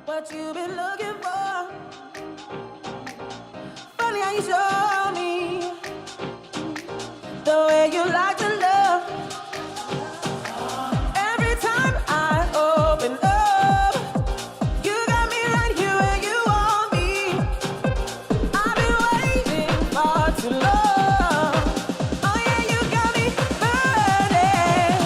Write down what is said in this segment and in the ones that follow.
what you've been looking for. Funny how you show me the way you like to love. Every time I open up, you got me right here where you want me. I've been waiting for too long. Oh yeah, you got me burning.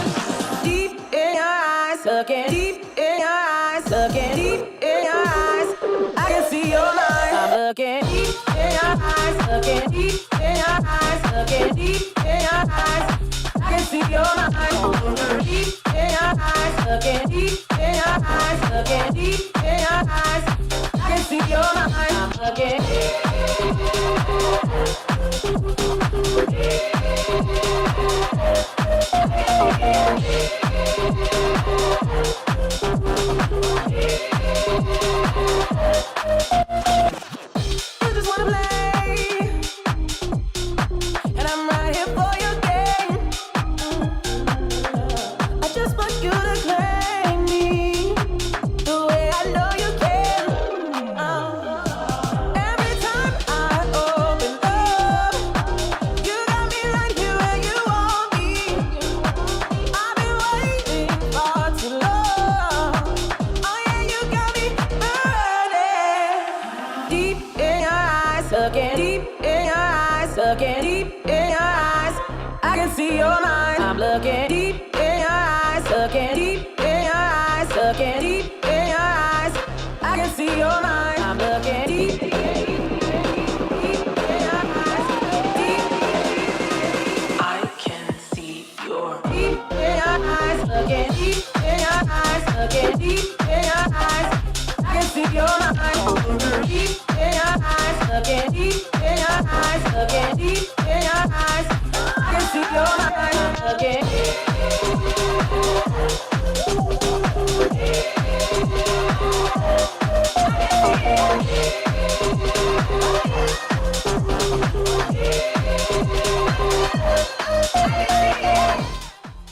Deep in your eyes, looking deep in your eyes, looking deep in your eyes. I can see your mind. I'm looking deep in your eyes, looking deep in your eyes, looking deep in your eyes. I can see your mind. Deep in your eyes, looking deep in your eyes, looking deep in your eyes. I can see your mind. I'm looking. You just wanna play, and I'm right here for your game. I just want you to claim me the way I know you can. Every time I open up, you got me right here where you want me. I've been waiting for too long. Oh yeah, you got me burning. Deep in your eyes, looking deep in your eyes, looking deep in your eyes. I can see your mind. I'm looking deep in your eyes, looking deep in your eyes, looking deep in your eyes. I can see your mind. I'm looking deep, deep in your eyes, deep. I can see your Deep in your eyes, looking deep in your eyes, looking deep in your eyes. I can see your mind. Deep in your eyes, looking deep in your eyes, looking deep in your eyes. I can see your mind. Looking.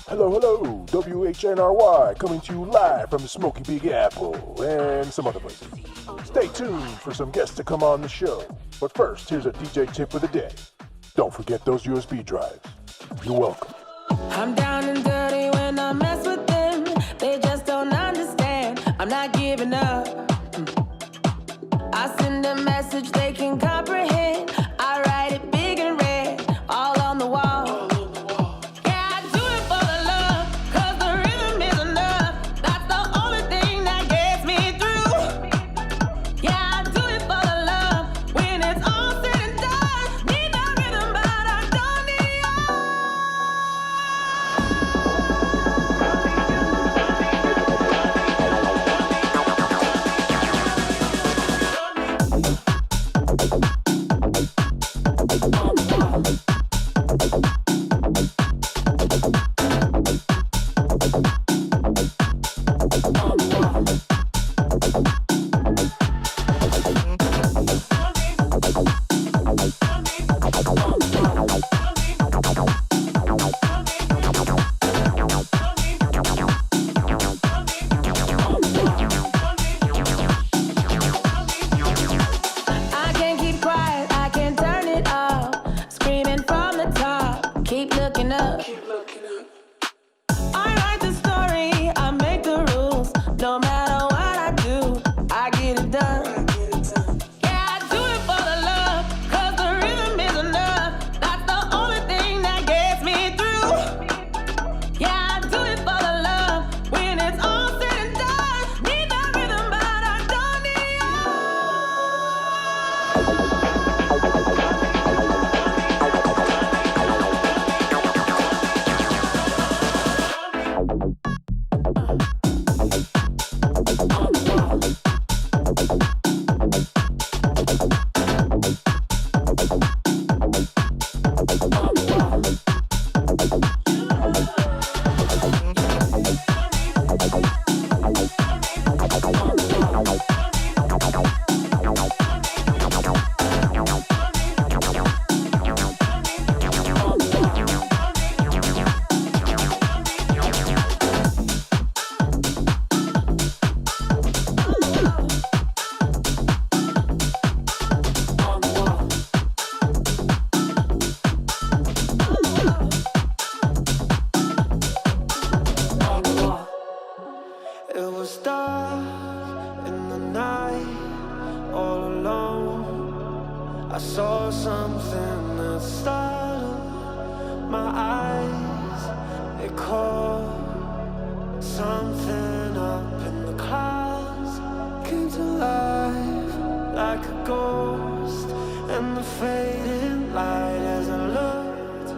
Hello, hello, WHNRY coming to you live from the Smoky Big Apple and some other places. Stay tuned for some guests to come on the show. But first, here's a DJ tip for the day. Don't forget those USB drives. You're welcome. I'm down and dirty when I mess with them. They just don't understand. I'm not giving up. I send a message they can comprehend. I write it big and red, all on the wall. Yeah, I do it for the love, 'cause the rhythm is enough. That's the only thing that gets me through. Yeah, I do it for the love. When it's all said and done, need the rhythm, but I don't need I can't keep quiet, I can't turn it off. Screaming from the top, keep looking up. I write the story, I make the rules. No matter what I do, I get it done. Yeah, I do it for the love, 'cause the rhythm is enough. That's the only thing that gets me through. Yeah, I do it for the love. When it's all said and done, need the rhythm, but I don't need you. I saw something that startled my eyes. It caught something up in the clouds, came to life like a ghost, and the fading light as I looked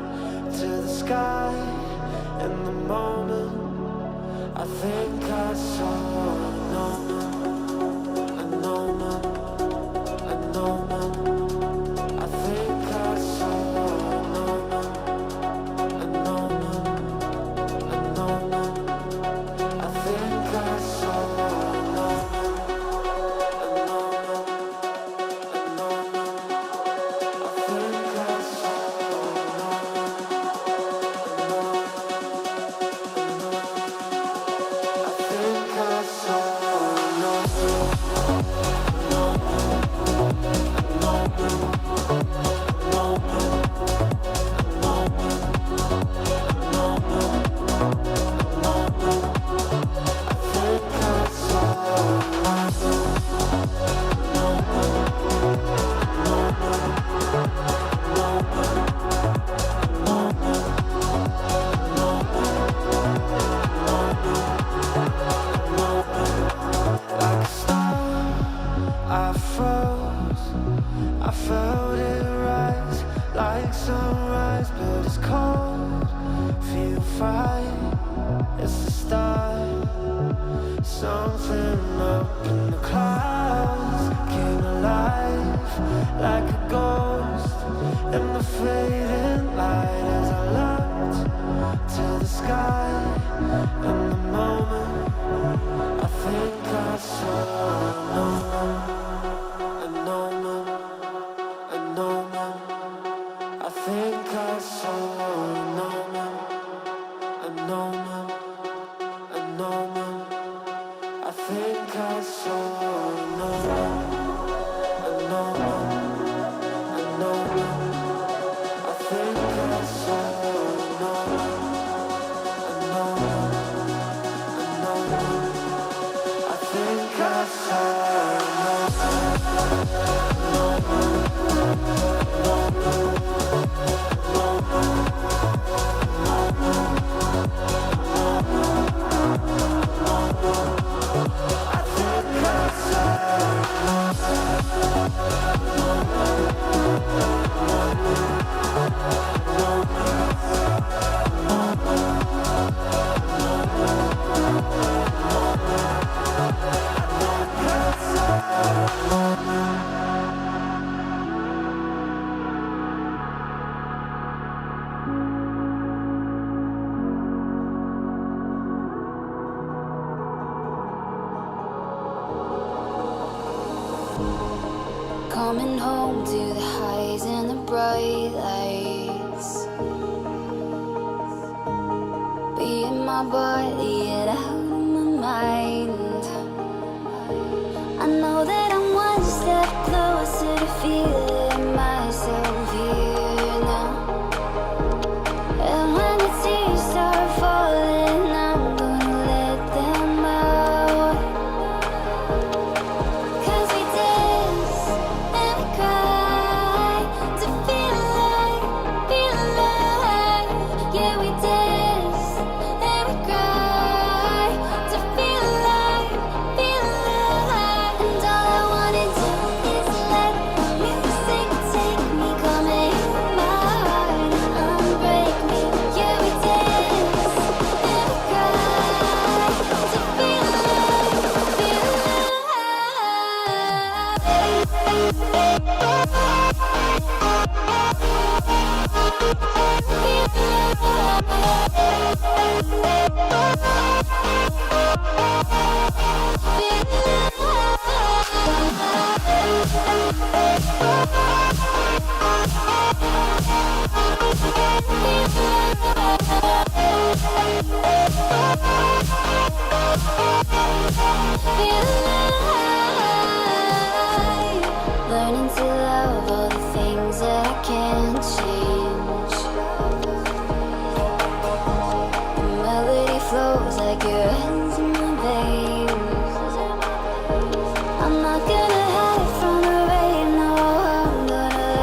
to the sky. In the moment, I think I saw a moment. I think I saw a moment. I think I saw I froze, I felt it rise like sunrise, but it's cold, feel fine, it's the start. Something up in the clouds came alive like a ghost, in the fading light as I looked to the sky. In the moment, I think I saw a moment. I think I saw a moment. I think I saw a moment. I think I saw a moment. I think I saw coming home to the highs and the bright lights. Be in my body and out of my mind. I know that I'm one step closer to feeling myself here now. And when the tears start falling, I'm gonna let them out. 'Cause we dance and we cry to feel alive, yeah, we dance and we cry to feel alive. And all I wanna do is let the music take me, come in my heart and unbreak me. Yeah, we dance and we cry to feel alive, learning to love all the things that I can't change. The melody flows like your hands in my veins. I'm not gonna hide from the rain, no, I'm gonna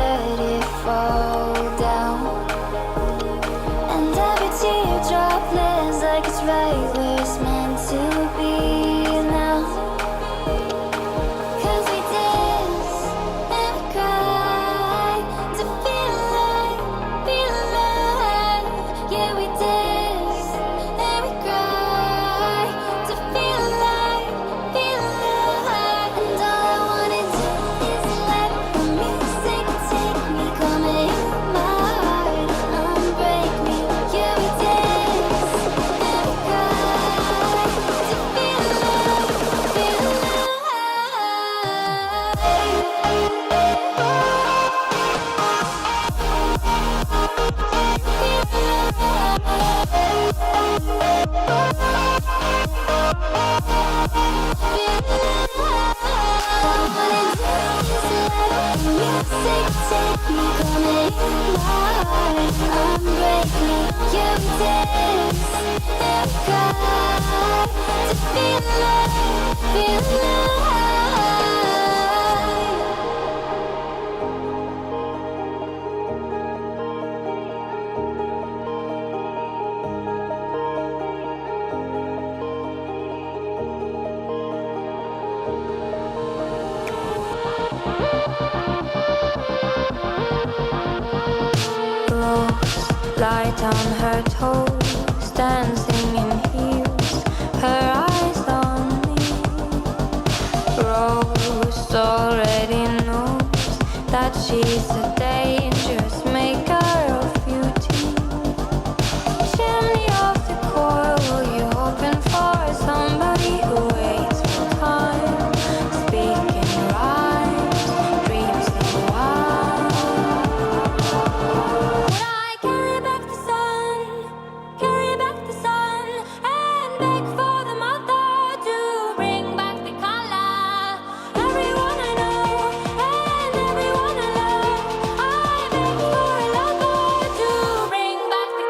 take me, come and heal my heart. I'm breaking, you dance and cry to feel alive, feel alive. Light on her toes, dancing in heels, her eyes on me. Rose already knows that she's a dangerous maker of beauty. Chimney of the coil, you hoping for somebody who waits for time, speaking rhymes, dreams in wine. Carry back the sun, and beg for the mother to bring back the color. Everyone I know and everyone I love, I beg for a lover to bring back the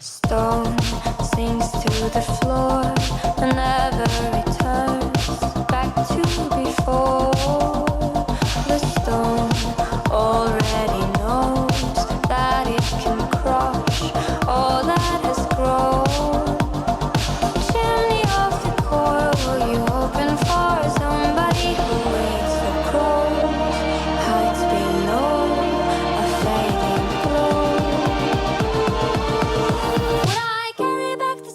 Stone sinks to the floor and never returns back to before. The stone already knows that it can crush all that has grown. Chimney of the coil, you hoping for somebody who waits for crows, hides below a fading glow. I carry back the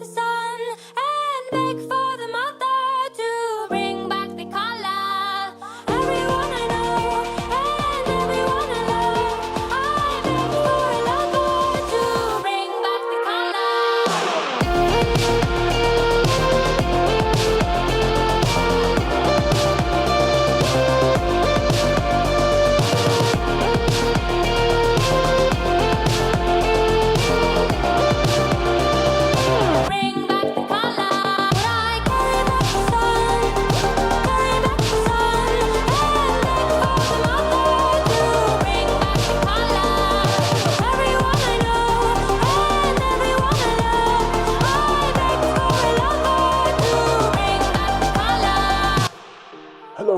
sun, and beg for the mother to bring back the color. Everyone I know and everyone I love, I beg for a lover to bring back the bring back the color. I carry back the sun, and beg for the mother to bring back the color. Everyone I know and everyone I love, I beg for a lover to bring back the color. Hello,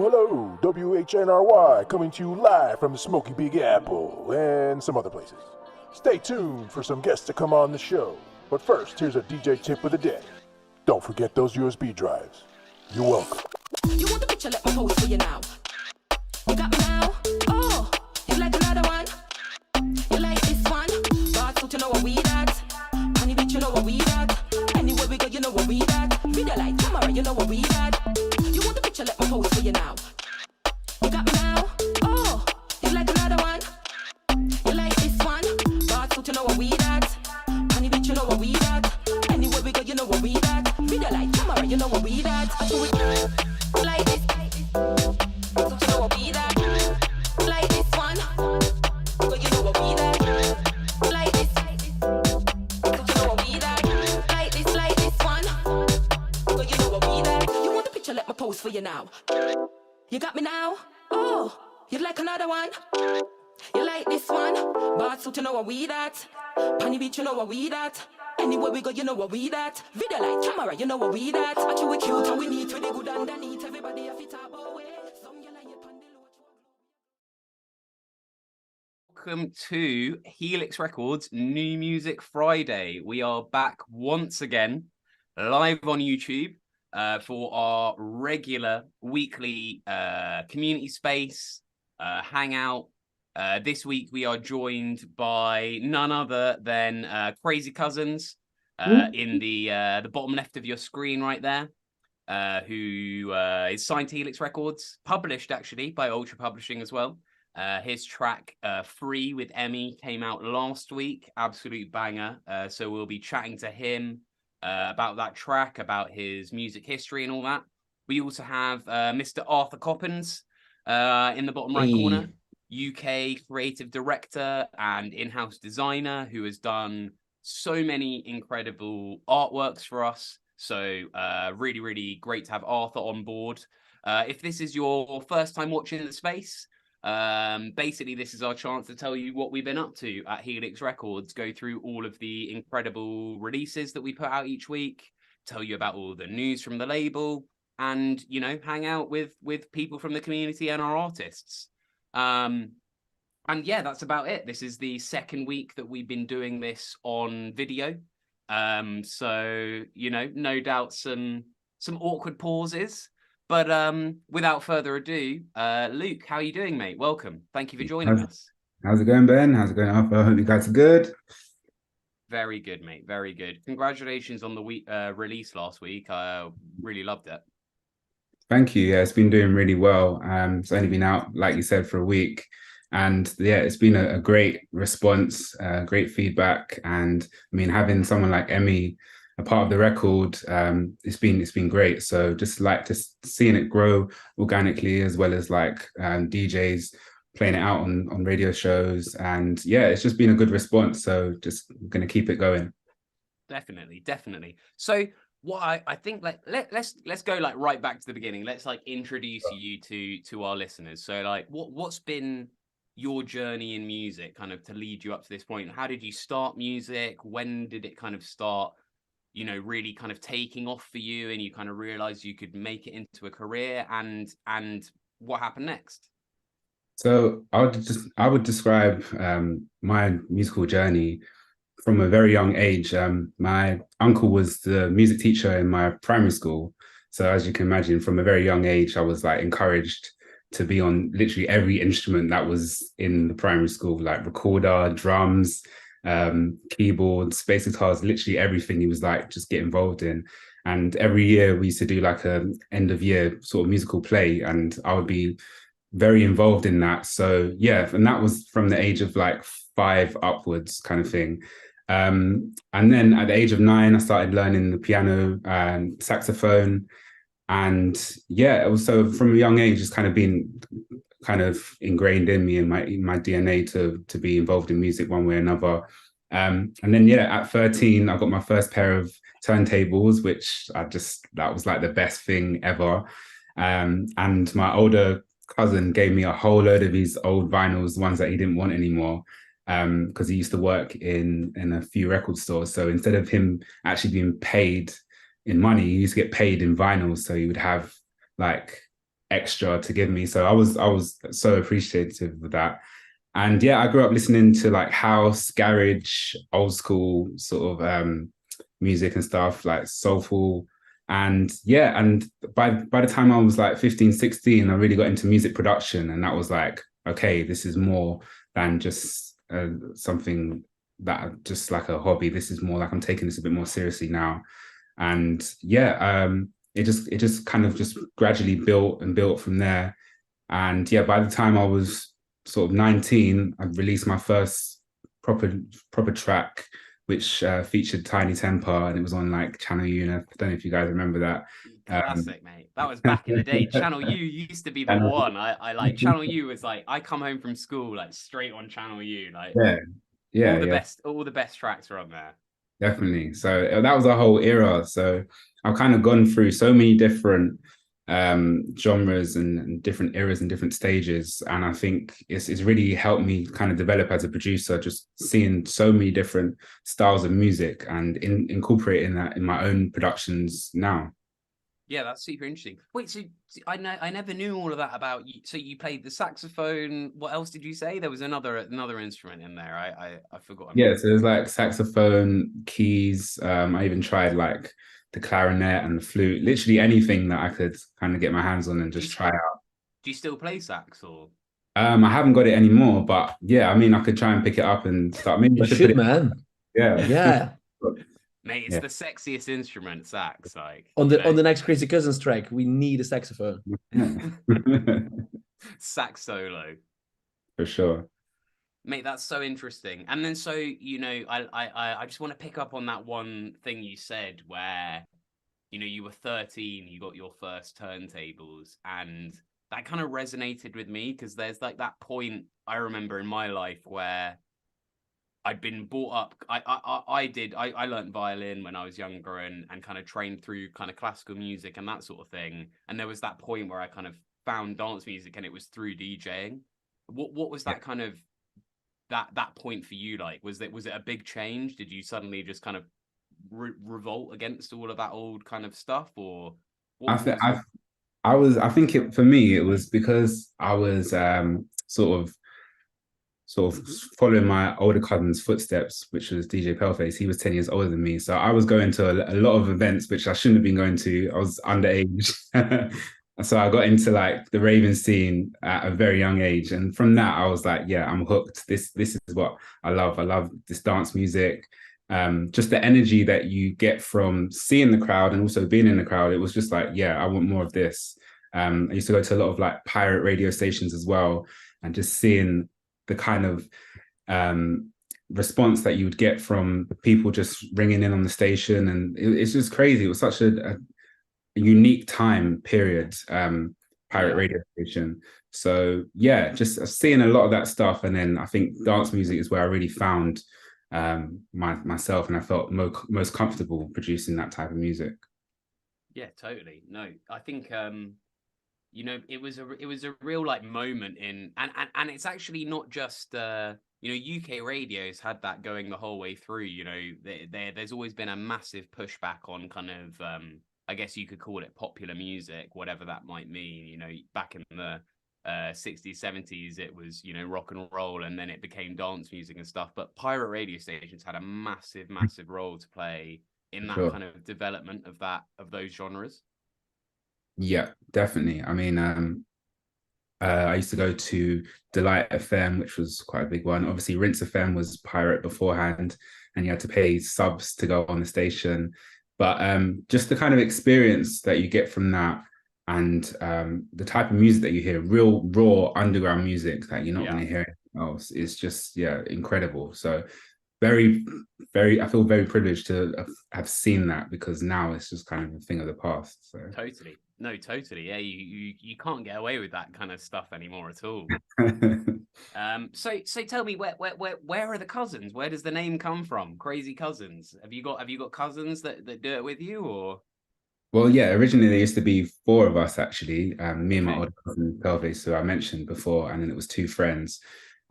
WHNRY, coming to you live from the Smoky Big Apple and some other places. Stay tuned for some guests to come on the show. But first, here's a DJ tip of the day. Don't forget those USB drives. You're welcome. You want the picture? Let me pose for you now. You got me now? Oh, you like another one? You like this one? God, so you know what we that? Honey, bitch, you know what we that? Anywhere we go, you know what we that? Video light, camera, you know what we that? You want the picture? Let me pose for you now. You got me now? Oh, you like another one? You like this one? God, so you know what we that? Honey, bitch, you know what we that? Anywhere we go, you know what we that? Video light, camera, you know what we that? I do it like this. So you know what we that? Like this one. So you know what we that? Like this. So you know what we that? Like this one. So you know what we that? You want the picture? Let me pose for you now. You got me now? Oh, you'd like another one? You like this one? Bad suit, you know what we that? Panny beach, you know what we that? Anywhere we go, you know what we that? Video light, camera, you know what we that? Actually, we cute and we neat with the good underneath. Everybody have it about way. Some girl like it on the low. Welcome to Helix Records New Music Friday. We are back once again live on YouTube for our regular weekly community space hangout. This week we are joined by none other than Crazy Cousinz in the bottom left of your screen right there, who is signed to Helix Records, published actually by Ultra Publishing as well. His track Free with Emmy came out last week, absolute banger. So we'll be chatting to him about that track, about his music history and all that. We also have Mr. Arthur Coppens in the bottom right corner, UK creative director and in-house designer who has done so many incredible artworks for us. So really, really great to have Arthur on board. If this is your first time watching the space, basically this is our chance to tell you what we've been up to at Helix Records, go through all of the incredible releases that we put out each week, tell you about all the news from the label, and, you know, hang out with people from the community and our artists. And yeah, that's about it. This is the second week that we've been doing this on video. So, you know, no doubt some awkward pauses. But without further ado, Luke, how are you doing, mate? Welcome. Thank you for joining us. How's it going, Ben? How's it going, Arthur? I hope you guys are good. Very good, mate. Very good. Congratulations on the release last week. I really loved it. Thank you. Yeah, it's been doing really well. It's only been out, like you said, for a week. And yeah, it's been a great response, great feedback. And I mean, having someone like Emmy a part of the record, it's been great. So just like just seeing it grow organically, as well as like DJs playing it out on radio shows. And yeah, it's just been a good response. So just going to keep it going. Definitely. So what I think, like, let's go like right back to the beginning. Let's like introduce you to our listeners. So like what's been your journey in music kind of to lead you up to this point? How did you start music? When did it kind of start, you know, really kind of taking off for you and you kind of realized you could make it into a career, and what happened next? So I would describe my musical journey from a very young age. My uncle was the music teacher in my primary school. So as you can imagine, from a very young age, I was like encouraged to be on literally every instrument that was in the primary school, like recorder, drums, keyboards, bass guitars, literally everything. He was like, just get involved in. And every year we used to do like a end of year sort of musical play, and I would be very involved in that. So yeah, and that was from the age of like 5 upwards kind of thing. And then at the age of 9, I started learning the piano and saxophone. And yeah, also from a young age, it's kind of been kind of ingrained in me, in my DNA to be involved in music one way or another. And then yeah, at 13, I got my first pair of turntables, which that was like the best thing ever. And my older cousin gave me a whole load of his old vinyls, ones that he didn't want anymore, because he used to work in a few record stores. So instead of him actually being paid in money, he used to get paid in vinyls. So he would have like extra to give me. So I was so appreciative of that. And yeah, I grew up listening to like house, garage, old school sort of music and stuff, like soulful. And yeah, and by the time I was like 15, 16, I really got into music production. And that was like, okay, this is more than just something that just like a hobby. This is more like I'm taking this a bit more seriously now. And yeah, it just kind of just gradually built from there. And yeah, by the time I was sort of 19, I released my first proper track, which featured Tiny Temper, and it was on like Channel U. I don't know if you guys remember that. Classic, mate. That was back in the day. Channel U used to be the one. I like Channel U was like, I come home from school like straight on Channel U. Like all the best tracks are on there. Definitely. So that was a whole era. So I've kind of gone through so many different genres and different eras and different stages, and I think it's really helped me kind of develop as a producer, just seeing so many different styles of music and incorporating that in my own productions now. Yeah, that's super interesting. Wait, so I never knew all of that about you. So you played the saxophone. What else did you say? There was another instrument in there. I forgot. Yeah, so there's like saxophone, keys. I even tried like the clarinet and the flute. Literally anything that I could kind of get my hands on and just try out. Do you still play sax or? I haven't got it anymore, but yeah, I mean, I could try and pick it up and start. Maybe you should, man. Yeah. Mate, it's the sexiest instrument, sax. Like on the next Crazy Cousinz track, we need a saxophone. Sax solo. For sure. Mate, that's so interesting. And then so, you know, I just want to pick up on that one thing you said where, you know, you were 13, you got your first turntables, and that kind of resonated with me because there's like that point I remember in my life where I'd been brought up. I learned violin when I was younger and kind of trained through kind of classical music and that sort of thing. And there was that point where I kind of found dance music, and it was through DJing. What was that kind of that point for you like? Was it a big change? Did you suddenly just kind of revolt against all of that old kind of stuff, or I what think was the... I think it for me it was because I was sort of following my older cousin's footsteps, which was DJ Paleface. He was 10 years older than me. So I was going to a lot of events which I shouldn't have been going to. I was underage. So I got into like the raving scene at a very young age. And from that, I was like, yeah, I'm hooked. This is what I love. I love this dance music. Just the energy that you get from seeing the crowd and also being in the crowd. It was just like, yeah, I want more of this. I used to go to a lot of like pirate radio stations as well, and just seeing the kind of response that you would get from people just ringing in on the station. And it's just crazy. It was such a unique time period, pirate radio station. So yeah, just seeing a lot of that stuff. And then I think dance music is where I really found myself, and I felt most comfortable producing that type of music. Yeah, totally. No, I think you know, it was a real like moment in, and it's actually not just you know, UK radios had that going the whole way through. You know, there's always been a massive pushback on kind of I guess you could call it popular music, whatever that might mean. You know, back in the 60s, 70s, it was, you know, rock and roll, and then it became dance music and stuff. But pirate radio stations had a massive role to play in that Sure. kind of development of those genres. Yeah, definitely. I mean, I used to go to Delight FM, which was quite a big one. Obviously, Rinse FM was pirate beforehand, and you had to pay subs to go on the station. But just the kind of experience that you get from that, and the type of music that you hear, real raw underground music that you're not going to hear else, is just incredible. So very, I feel very privileged to have seen that, because now it's just kind of a thing of the past. So Totally. No, totally. Yeah, you can't get away with that kind of stuff anymore at all. So tell me, where are the Cousinz? Where does the name come from? Crazy Cousinz. Have you got cousins that do it with you, or? Well, yeah, originally there used to be four of us actually, me and my Okay. older cousin Pelvis, who I mentioned before, and then it was two friends.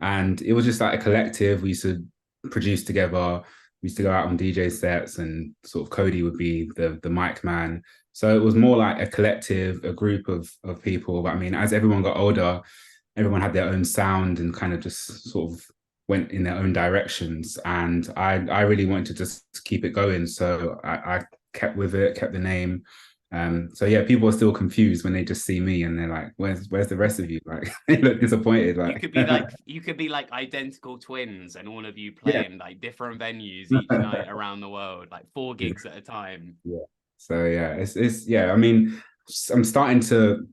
And it was just like a collective. We used to produce together. We used to go out on DJ sets, and sort of Cody would be the mic man. So it was more like a collective, a group of people. But I mean, as everyone got older, everyone had their own sound and kind of just sort of went in their own directions. And I really wanted to just keep it going. So I kept with it, kept the name. So yeah, people are still confused when they just see me and they're like, where's the rest of you? Like, they look disappointed. Like You could be like identical twins, and all of you yeah. play in like different venues each night around the world, like 4 gigs at a time. Yeah. So yeah, it's yeah. I mean, I'm starting to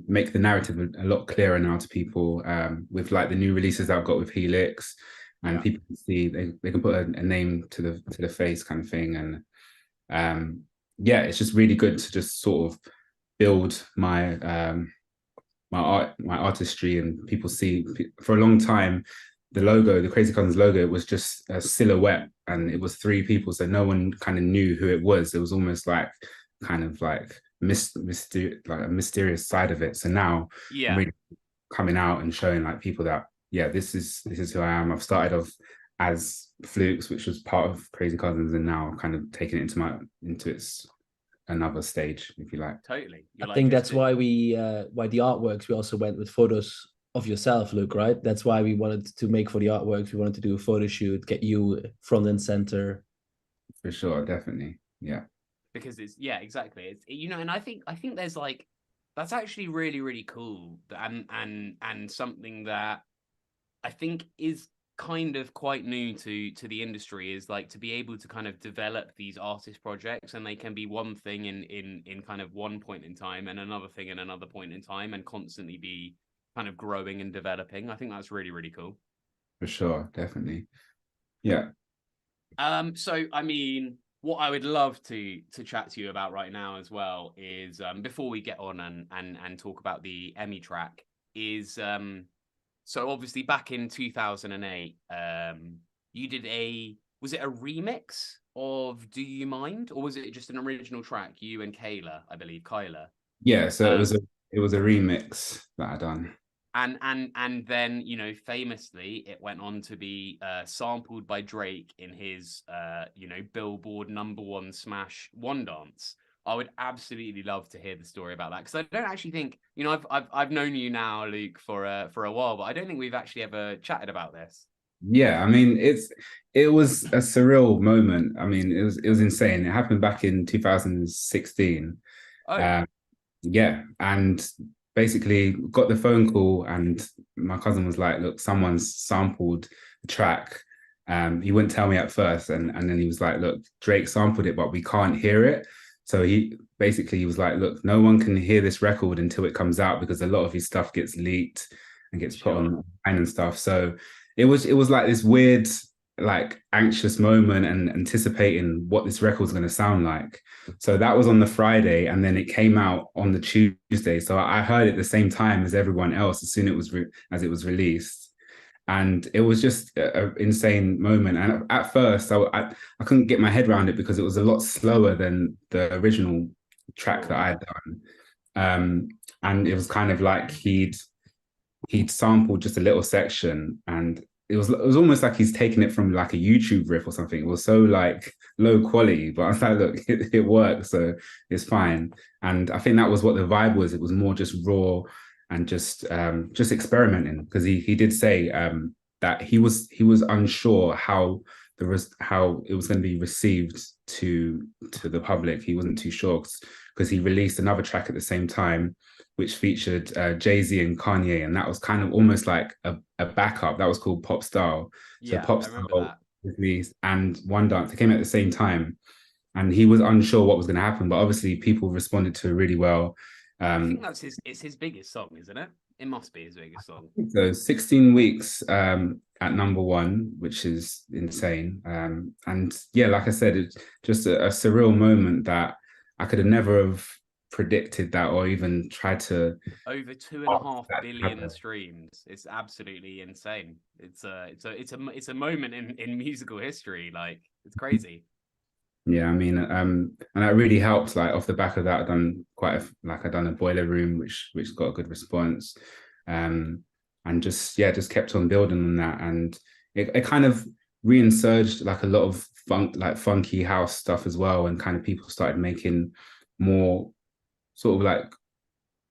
make the narrative a lot clearer now to people, with like the new releases that I've got with Helix, and people can see they can put a name to the face kind of thing. And yeah, it's just really good to just sort of build my my artistry, and people see. For a long time, the logo, the Crazy Cousinz logo, was just a silhouette, and it was three people, so no one kind of knew who it was. It was almost like kind of like like a mysterious side of it. So now I'm really coming out and showing like people that this is who I am. I've started off as Flukes, which was part of Crazy Cousinz, and now kind of taking it into its another stage, if you like. Totally. I think that's why why the artworks, we also went with photos of yourself, Luke, right? That's why we wanted to make for the artworks. We wanted to do a photo shoot, get you front and center. For sure, definitely. Yeah. Because it's exactly. It's, you know, and I think there's like, that's actually really cool, and something that I think is kind of quite new to the industry, is like to be able to kind of develop these artist projects, and they can be one thing in kind of one point in time, and another thing in another point in time, and constantly be kind of growing and developing. I think that's really cool. for sure, definitely. Yeah. So I mean, what I would love to chat to you about right now as well is before we get on and talk about the Emmy track is so obviously back in 2008 you did was it a remix of Do You Mind, or was it just an original track, you and Kayla, I believe, Kyla? Yeah, so Um, it was a remix that I done. and then, you know, famously it went on to be sampled by Drake in his you know, Billboard #1 smash One Dance. I would absolutely love to hear the story about that, because I don't actually think, you know, I've known you now, Luke, for a while, but I don't think we've actually ever chatted about this. Yeah, I mean it was a surreal moment. I mean, it was insane. It happened back in 2016. Oh, Um, yeah, and basically got the phone call, and my cousin was like, "Look, someone's sampled the track." He wouldn't tell me at first, and then he was like, "Look, Drake sampled it, but we can't hear it." So he was like, "Look, no one can hear this record until it comes out, because a lot of his stuff gets leaked and gets put sure. online and stuff." So it was like this weird, like anxious moment and anticipating what this record's going to sound like. So that was on the Friday, and then it came out on the Tuesday. So I heard it the same time as everyone else as soon as it was released, and it was just an insane moment. And at first, I couldn't get my head around it, because it was a lot slower than the original track that I had done, and it was kind of like he'd sampled just a little section, and it was almost like he's taken it from like a YouTube riff or something. It was so like low quality, but I was like, look, it works, so it's fine. And I think that was what the vibe was. It was more just raw and just experimenting, because he did say that he was unsure how how it was going to be received to the public. He wasn't too sure, because he released another track at the same time, which featured Jay-Z and Kanye, and that was kind of almost like a backup. That was called Pop Style. So Yeah, Pop I remember Style that. with me and One Dance, they came at the same time, and he was unsure what was going to happen, but obviously people responded to it really well. I think it's his biggest song, isn't it? It must be his biggest song. So 16 weeks at #1, which is insane. And yeah, like I said, it's just a surreal moment that I could have never have predicted that, or even tried to. Over 2.5 billion streams. It's absolutely insane. It's a moment in musical history. Like, it's crazy. Yeah, I mean, and that really helped. Like off the back of that, I done a Boiler Room, which got a good response, and just kept on building on that, and it kind of reinsurged like a lot of funky house stuff as well, and kind of people started making more sort of like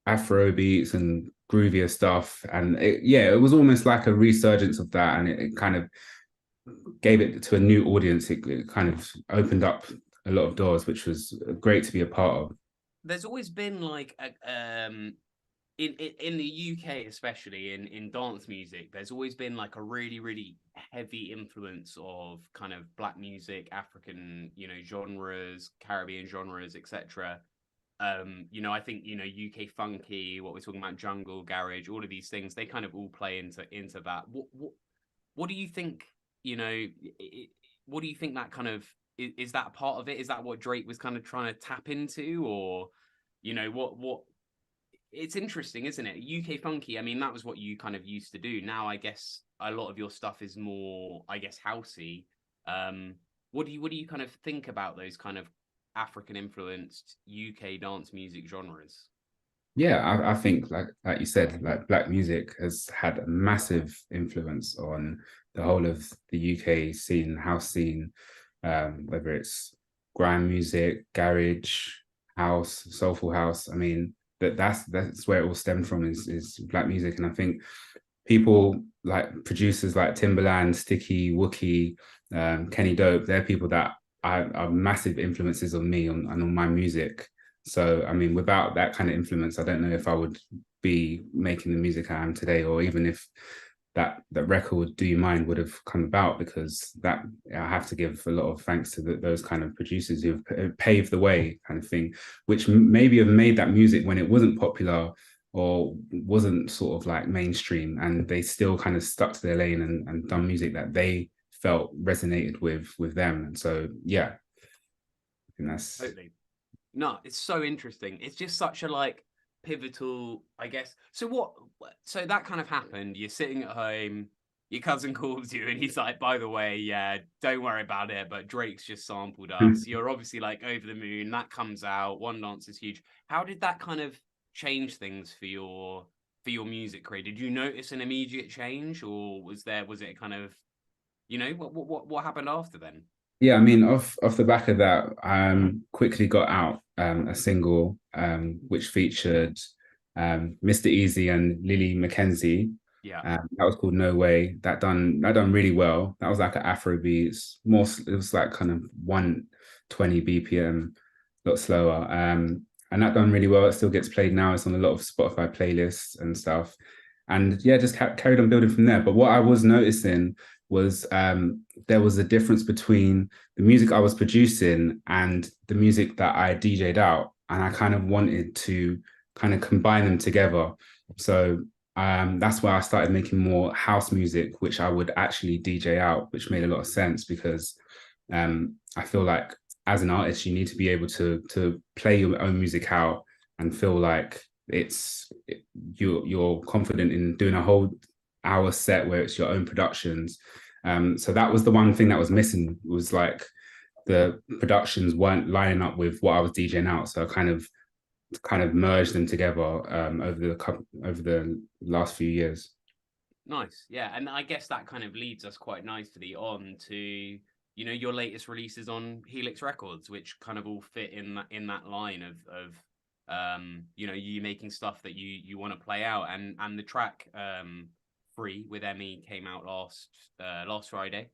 Afro beats and groovier stuff, and it was almost like a resurgence of that, and it kind of gave it to a new audience. It kind of opened up a lot of doors, which was great to be a part of. There's always been like in the UK, especially in dance music, there's always been like a really, really heavy influence of kind of black music, African, you know, genres, Caribbean genres, etc. You know, I think, you know, UK funky, what we're talking about, jungle, garage, all of these things, they kind of all play into that. What do you think? You know, what do you think that kind of is that part of it? Is that what Drake was kind of trying to tap into, or, you know, what? It's interesting, isn't it? UK funky. I mean, that was what you kind of used to do. Now, I guess a lot of your stuff is more, I guess, housey. What do you kind of think about those kind of African influenced UK dance music genres? Yeah, I think like you said, like black music has had a massive influence on the whole of the UK scene, house scene, whether it's grime music, garage, house, soulful house. I mean, that's where it all stemmed from, is black music. And I think people like producers like Timbaland, Sticky, Wookie, Kenny Dope, they're people that are massive influences on me and on my music. So, I mean, without that kind of influence, I don't know if I would be making the music I am today, or even if that record Do You Mind would have come about, because that I have to give a lot of thanks to those kind of producers who've paved the way, kind of thing, which maybe have made that music when it wasn't popular or wasn't sort of like mainstream, and they still kind of stuck to their lane and done music that they felt resonated with them. And so yeah, I think that's Totally. No, it's so interesting. It's just such a like pivotal, I guess. So that kind of happened. You're sitting at home, your cousin calls you and he's like, by the way, yeah, don't worry about it, but Drake's just sampled us. You're obviously like over the moon. That comes out. One Dance is huge. How did that kind of change things for your music career? Did you notice an immediate change, or was it kind of, what happened after then? Yeah, I mean, off the back of that, quickly got out a single which featured Mr. Easy and Lily Mackenzie. Yeah. That was called No Way. That done really well. That was like an Afro beats, more, it was like kind of 120 BPM, a lot slower. And that done really well. It still gets played now. It's on a lot of Spotify playlists and stuff. And yeah, just carried on building from there. But what I was noticing was there was a difference between the music I was producing and the music that I DJ'd out. And I kind of wanted to kind of combine them together. So that's why I started making more house music, which I would actually DJ out, which made a lot of sense because I feel like as an artist, you need to be able to play your own music out and feel like you're confident in doing a whole hour set where it's your own productions. So that was the one thing that was missing, was like the productions weren't lining up with what I was DJing out. So I kind of merged them together over the last few years. Nice. Yeah. And I guess that kind of leads us quite nicely on to, your latest releases on Helix Records, which kind of all fit in that line of you making stuff that you want to play out. And the track Free with Emmy came out last Friday.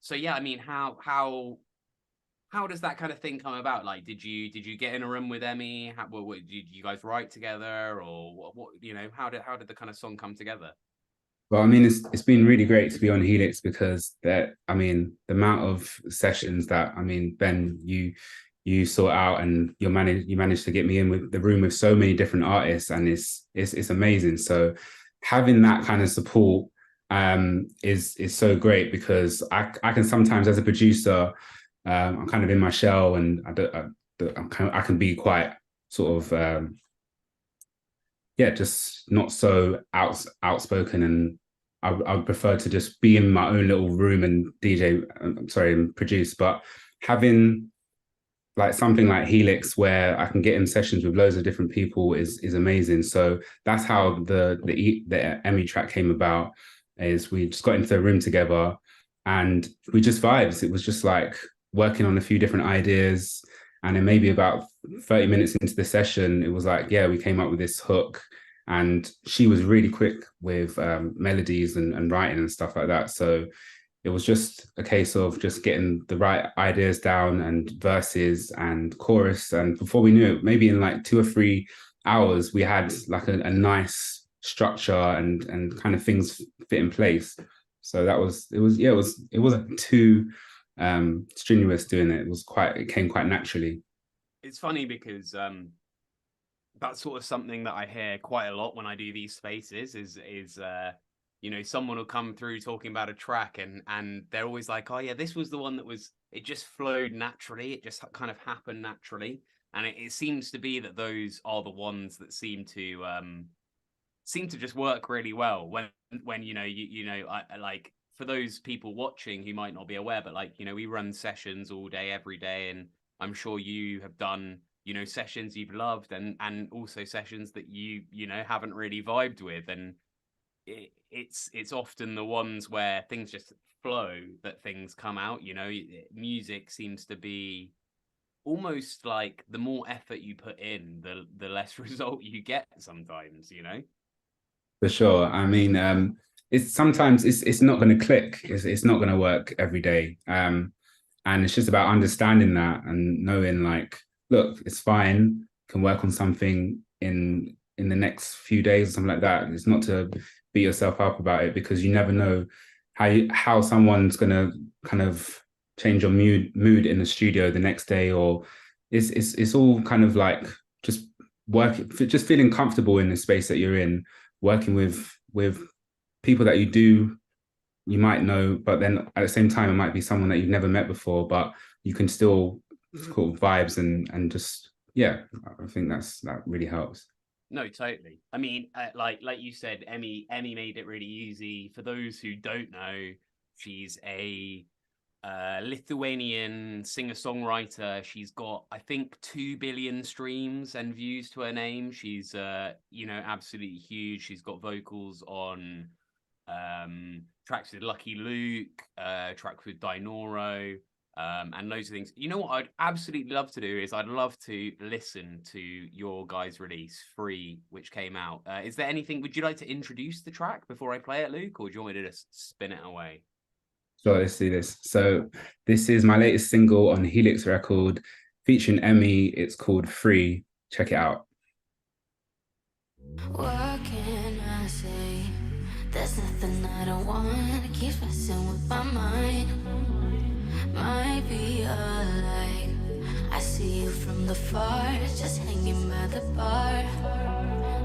So yeah, I mean, how does that kind of thing come about? Like, did you get in a room with Emmy? Did you guys write together, or what? How did the kind of song come together? Well, I mean, it's been really great to be on Helix because the amount of sessions that, Ben, you sort out, and you managed to get me in with the room with so many different artists, and it's amazing. So having that kind of support is so great, because I can sometimes, as a producer, I'm kind of in my shell, and I can be quite sort of just not so outspoken, and I would prefer to just be in my own little room and DJ, and produce. But having like something like Helix, where I can get in sessions with loads of different people, is amazing. So that's how the Emmy track came about. Is we just got into the room together and we just vibes. It was just like working on a few different ideas, and then maybe about 30 minutes into the session, it was like, yeah, we came up with this hook, and she was really quick with melodies and writing and stuff like that. So it was just a case of just getting the right ideas down and verses and chorus. And before we knew it, maybe in like 2 or 3 hours, we had like a nice structure and kind of things fit in place. So it wasn't too strenuous doing it. It came quite naturally. It's funny because that's sort of something that I hear quite a lot when I do these spaces is someone will come through talking about a track and they're always like, oh yeah, this was the one that it just flowed naturally. It just kind of happened naturally. And it seems to be that those are the ones that seem to just work really well when I like, for those people watching who might not be aware, but like, we run sessions all day, every day. And I'm sure you have done, sessions you've loved and also sessions that you haven't really vibed with. And it's often the ones where things just flow that things come out. Music seems to be almost like the more effort you put in, the less result you get sometimes. For sure. I mean, it's sometimes it's not going to click. It's not going to work every day. And it's just about understanding that and knowing, like, look, it's fine. Can work on something in the next few days or something like that. It's not to beat yourself up about it, because you never know how someone's going to kind of change your mood in the studio the next day, or it's all kind of like just just feeling comfortable in the space that you're in, working with people that you might know, but then at the same time, it might be someone that you've never met before, but you can still sort of vibes and just, yeah, I think that really helps. No, totally. I mean, like you said, Emmy made it really easy. For those who don't know, she's a Lithuanian singer-songwriter. She's got, I think, 2 billion streams and views to her name. She's absolutely huge. She's got vocals on tracks with Lucky Luke, tracks with Dinoro, and loads of things. You know what I'd absolutely love to do is I'd love to listen to your guys' release, Free, which came out. Is there anything, would you like to introduce the track before I play it, Luke, or do you want me to just spin it away? Sure, let's do this. So this is my latest single on Helix record featuring Emmy. It's called Free. Check it out. What can I say? There's nothing I don't want. It keeps messing with my mind. Might be a lie. I see you from the far, just hanging by the bar.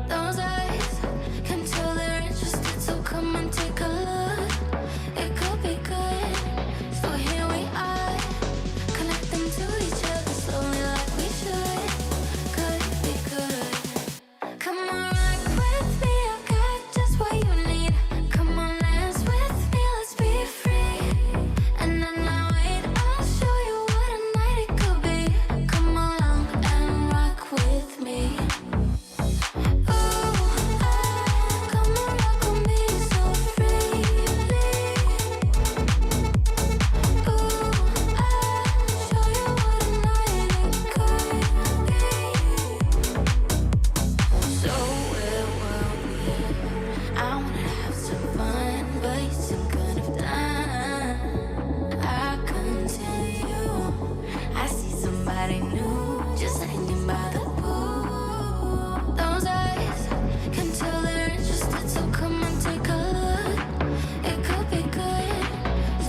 Those eyes can tell they're interested, so come and take a look. It could be good, so here we are, connecting to each other slowly like we should. Could be good. Come on, rock with me, I got just what you need. Come on, dance with me, let's be free. And then I'll wait, I'll show you what a night it could be. Come along and rock with me. Come on, rock with me so freely. I'll show you what a night it could be. So where were we? I wanna have some fun, but you seem kind of done. I continue. I see somebody new, just hanging by the pool. Those eyes can tell they're interested, so come and take a look. It could be good,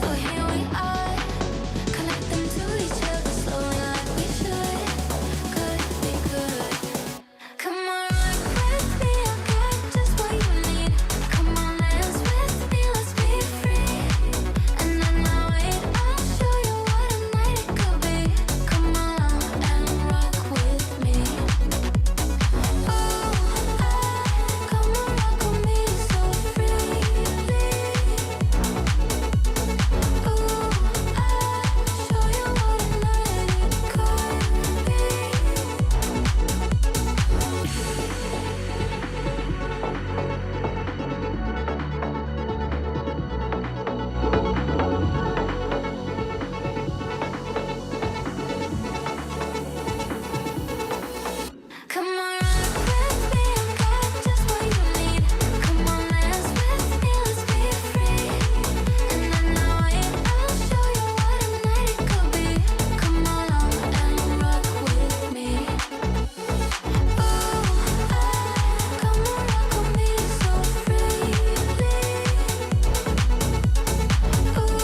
so here we are, connecting to each other slowly like we should. Could be good. Come on, rock with me, I got just what you need. Come on, dance with me, let's be free. And then I'll wait, I'll show you what a night it could be. Come along and rock with me. Come on, rock with me so freely. I'll show you what a night it could be. Come on, rock with me, I got just what you need. Come on, dance with me, let's be free. And then I'll wait, I'll show you what a night it could be. Come along and rock with me. Come on, rock with me so freely. I'll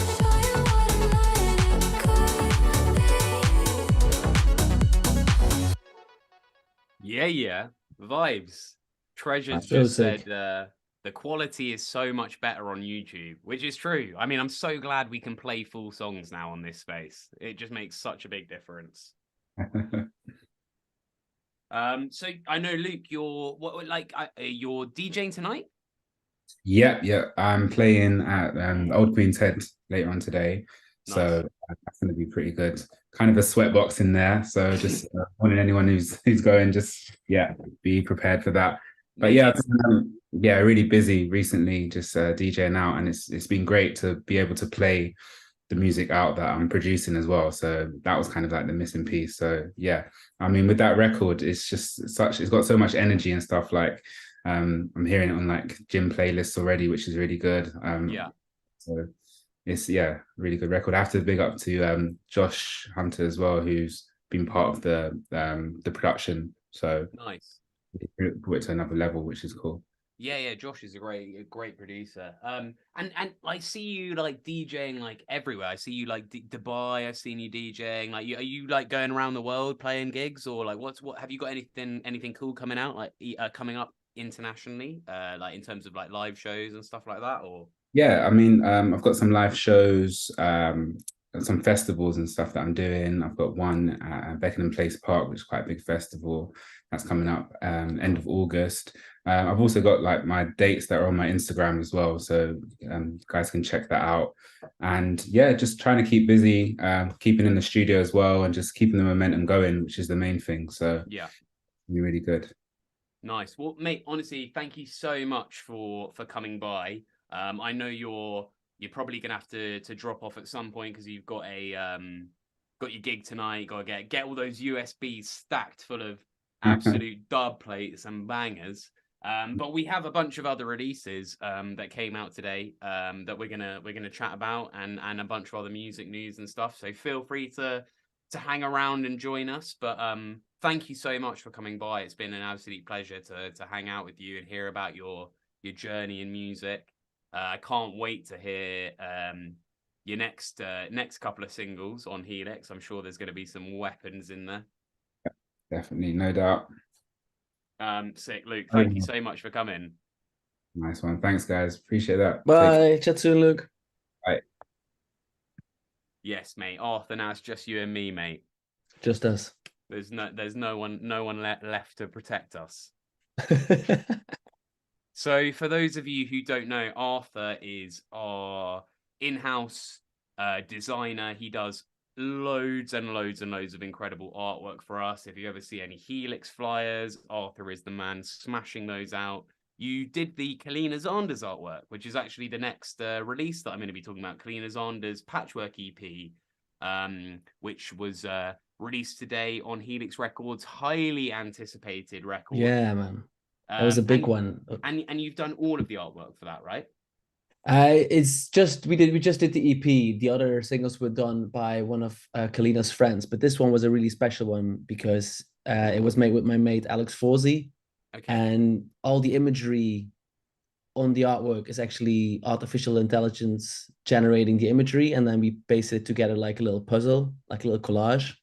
show you what a night it could be. Yeah. Vibes. Treasures So just sick. said the quality is so much better on YouTube, which is true. I mean, I'm so glad we can play full songs now on this space. It just makes such a big difference. So I know, Luke, you're you're DJing tonight? Yeah. I'm playing at Old Queen's Head later on today. Nice. So that's going to be pretty good. Kind of a sweatbox in there. So just wanting anyone who's going, just, be prepared for that. But yeah, really busy recently, just DJing out. And it's been great to be able to play the music out that I'm producing as well. So that was kind of like the missing piece. So yeah, I mean, with that record, it's got so much energy and stuff. Like I'm hearing it on like gym playlists already, which is really good. So it's really good record. I have to big up to Josh Hunter as well, who's been part of the production. So Nice. it brought it to another level, which is cool. Yeah, Josh is a great producer. And I see you like DJing like everywhere. I see you like Dubai. I've seen you DJing. Like, are you like going around the world playing gigs, or like what have you got anything cool coming out like coming up internationally? Like in terms of like live shows and stuff like that, or Yeah, I mean, I've got some live shows, some festivals and stuff that I'm doing. I've got one at Beckenham Place Park, which is quite a big festival that's coming up end of August. I've also got like my dates that are on my Instagram as well, so guys can check that out. And yeah, just trying to keep busy, keeping in the studio as well, and just keeping the momentum going, which is the main thing. So yeah. you're really good. Nice. Well, mate, honestly, thank you so much for coming by. I know you're probably gonna have to drop off at some point because you've got a got your gig tonight. Got to get all those USBs stacked full of absolute dub plates and bangers. But we have a bunch of other releases that came out today that we're gonna chat about, and a bunch of other music news and stuff. So feel free to hang around and join us. But thank you so much for coming by. It's been an absolute pleasure to hang out with you and hear about your journey in music. I can't wait to hear your next couple of singles on Helix. I'm sure there's going to be some weapons in there. Definitely, no doubt. Sick, Luke. Thank you so much for coming. Nice one. Thanks, guys. Appreciate that. Bye. Chat soon, Luke. Bye. Yes, mate. Arthur, now it's just you and me, mate. Just us. There's no one left to protect us. So for those of you who don't know, Arthur is our in-house designer. He does loads and loads and loads of incredible artwork for us. If you ever see any Helix flyers, Arthur is the man smashing those out. You did the Kalina Zanders artwork, which is actually the next release that I'm going to be talking about. Kalina Zanders Patchwork EP, which was released today on Helix Records. Highly anticipated record. Yeah, man. That was a big and, one. And you've done all of the artwork for that, right? It's just we just did the EP. The other singles were done by one of Kalina's friends, but this one was a really special one because it was made with my mate Alex Forzi. Okay. And all the imagery on the artwork is actually artificial intelligence generating the imagery, and then we base it together like a little puzzle, like a little collage.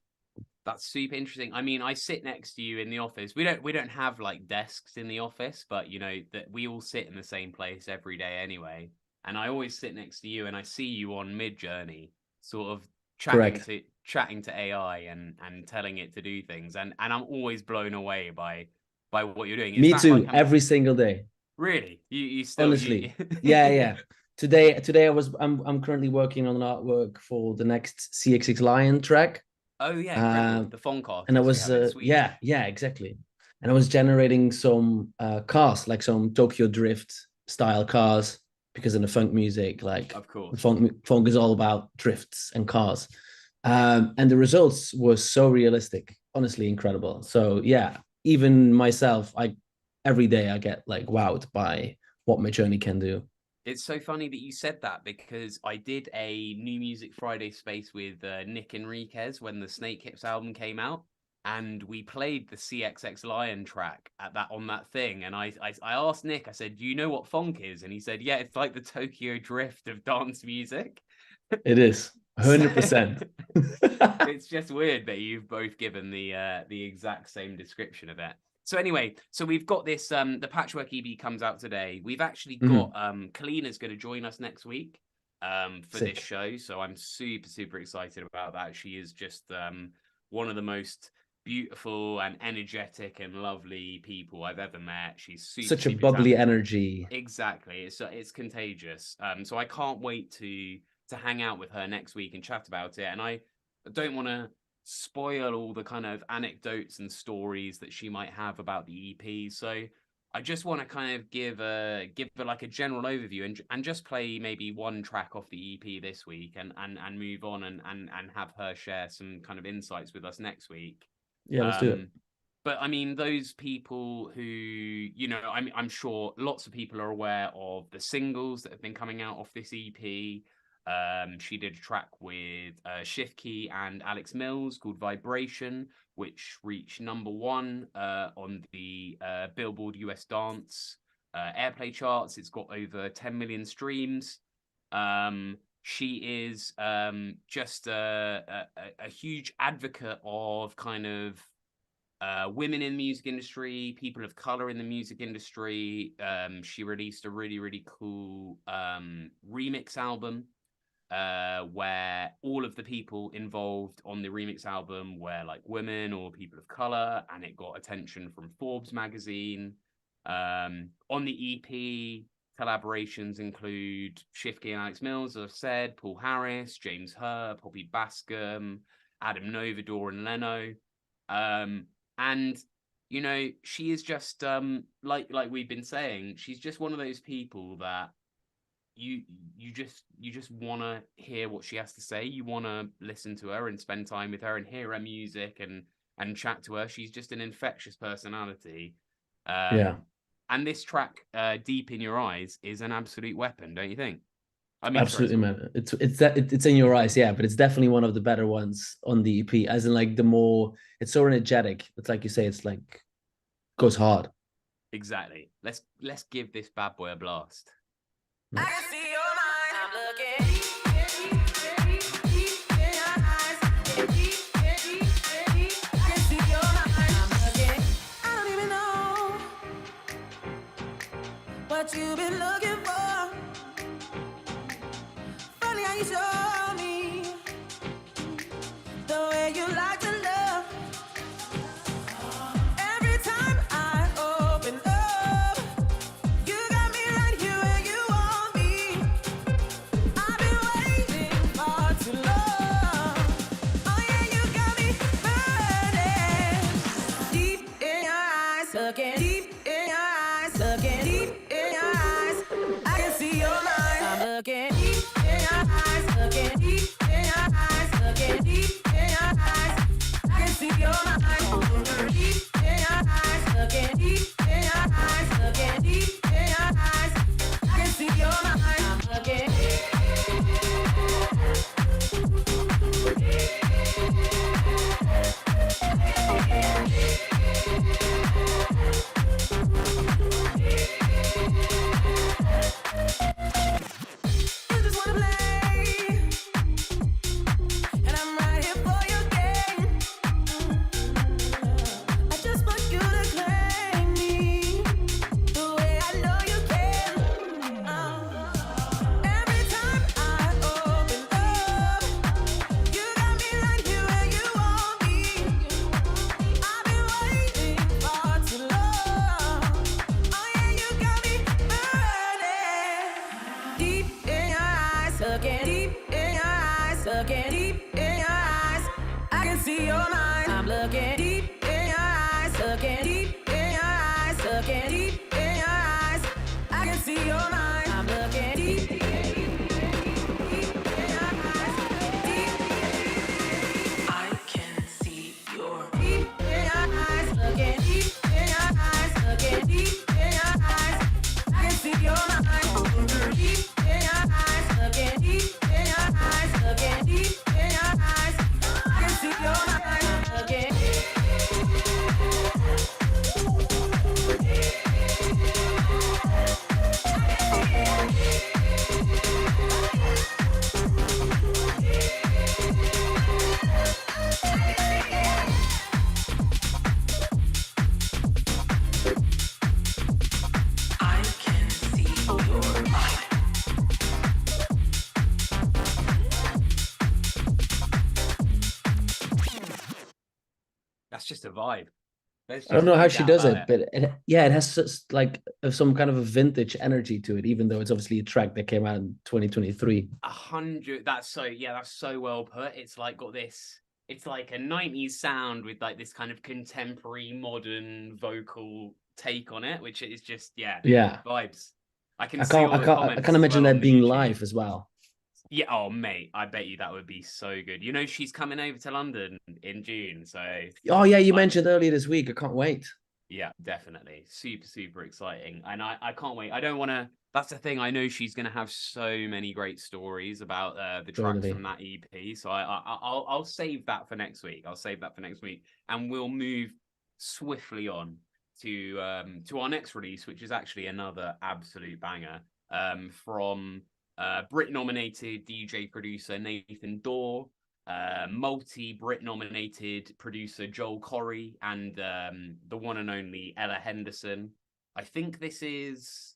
That's super interesting. I mean, I sit next to you in the office. We don't have like desks in the office, but you know that we all sit in the same place every day anyway. And I always sit next to you, and I see you on Midjourney, sort of chatting to AI and telling it to do things, and I'm always blown away by what you're doing. Me too, like every single day. Really? You still honestly? Yeah. Today I'm currently working on an artwork for the next CXX Lion track. Oh yeah, the funk art. And I was yeah, exactly. And I was generating some cars, like some Tokyo Drift style cars, because in the funk music, like of course, funk is all about drifts and cars. And the results were so realistic, honestly incredible. So yeah, even myself, every day I get like wowed by what Midjourney can do. It's so funny that you said that, because I did a New Music Friday space with Nick Enriquez when the Snake Hips album came out, and we played the CXX Lion track on that thing. And I asked Nick, I said, "Do you know what funk is?" And he said, "Yeah, it's like the Tokyo Drift of dance music." It is 100%. It's just weird that you've both given the exact same description of it. So anyway, so we've got this, the Patchwork EP comes out today. We've actually got, Kalina's going to join us next week for this show. So I'm super, super excited about that. She is just one of the most beautiful and energetic and lovely people I've ever met. She's such a bubbly energy. Exactly. It's contagious. So I can't wait to hang out with her next week and chat about it. And I don't want to spoil all the kind of anecdotes and stories that she might have about the EP. So I just want to kind of give her like a general overview and just play maybe one track off the EP this week and move on and have her share some kind of insights with us next week. Yeah, let's do it. But I mean, those people who, you know, I'm sure lots of people are aware of the singles that have been coming out off this EP. She did a track with Shift Key and Alex Mills called Vibration, which reached #1 on the Billboard US Dance airplay charts. It's got over 10 million streams. She is just a huge advocate of kind of women in the music industry, people of color in the music industry. She released a really, really cool remix album where all of the people involved on the remix album were like women or people of color, and it got attention from Forbes magazine. On the EP, collaborations include Shifty and Alex Mills, as I've said, Paul Harris, James Herr, Poppy Bascom, Adam Novador, and Leno. And you know, she is just like we've been saying, she's just one of those people that you just want to hear what she has to say. You want to listen to her and spend time with her and hear her music and chat to her. She's just an infectious personality. Yeah. And this track, Deep in Your Eyes, is an absolute weapon, don't you think? I mean, Absolutely, man. It's in your eyes, yeah, but it's definitely one of the better ones on the EP. As in, like, the more it's so energetic. It's like you say, it's like goes hard. Exactly. Let's give this bad boy a blast. I can see your mind. I'm looking deep in your eyes. I can see your mind. I'm looking. I don't even know what you've been looking for. Funny how you show me the way you like to love. Every time I open up, you got me right here where you want me. I've been waiting far too long. Oh yeah, you got me burning. Deep in your eyes, looking deep in your eyes, looking deep in your eyes. I can see your mind. I'm looking deep in your eyes, looking deep in your eyes, looking deep in your eyes. I can see your mind. Deep in your eyes, looking deep in your eyes, looking deep in your eyes. I can see your mind. I'm looking. You just wanna play, and I'm right here for your game. I just want you to claim me the way I know you can. Every time I open up, you got me right here where you want me. I've been waiting far too long. Oh yeah, you got me burning. Deep in your eyes, looking deep in your eyes, looking deep in your eyes. I can see your mind. I'm looking deep in your eyes, looking deep in your eyes, looking deep in your eyes. I can see your mind. I'm looking deep in your eyes, I can see your deep in your eyes, looking deep in your eyes, looking deep in your eyes. I can see your mind. Deep in your eyes, looking deep in your eyes, looking deep in your eyes. I can see your mind. Looking. I can see your mind. That's just a vibe. There's I don't just know no how she doubt does about it, but it has such, like, some kind of a vintage energy to it, even though it's obviously a track that came out in 2023. 100. That's so well put. It's like got this. It's like a 90s sound with like this kind of contemporary modern vocal take on it, which is just Yeah, vibes. I can I see all can't, I the can't, I comments can't as imagine well on that the being YouTube. live as well. Yeah, oh mate, I bet you that would be so good. You know, she's coming over to London in June, so Oh yeah, you like, mentioned earlier this week. I can't wait. yeah, definitely. Super exciting. And I can't wait. I don't want to. That's the thing. I know she's going to have so many great stories about the tracks Totally. from that EP. So I'll save that for next week. I'll save that for next week, and we'll move swiftly on to our next release, which is actually another absolute banger from Brit-nominated DJ producer Nathan Dorr, multi-Brit nominated producer Joel Corry, and the one and only Ella Henderson. I think this is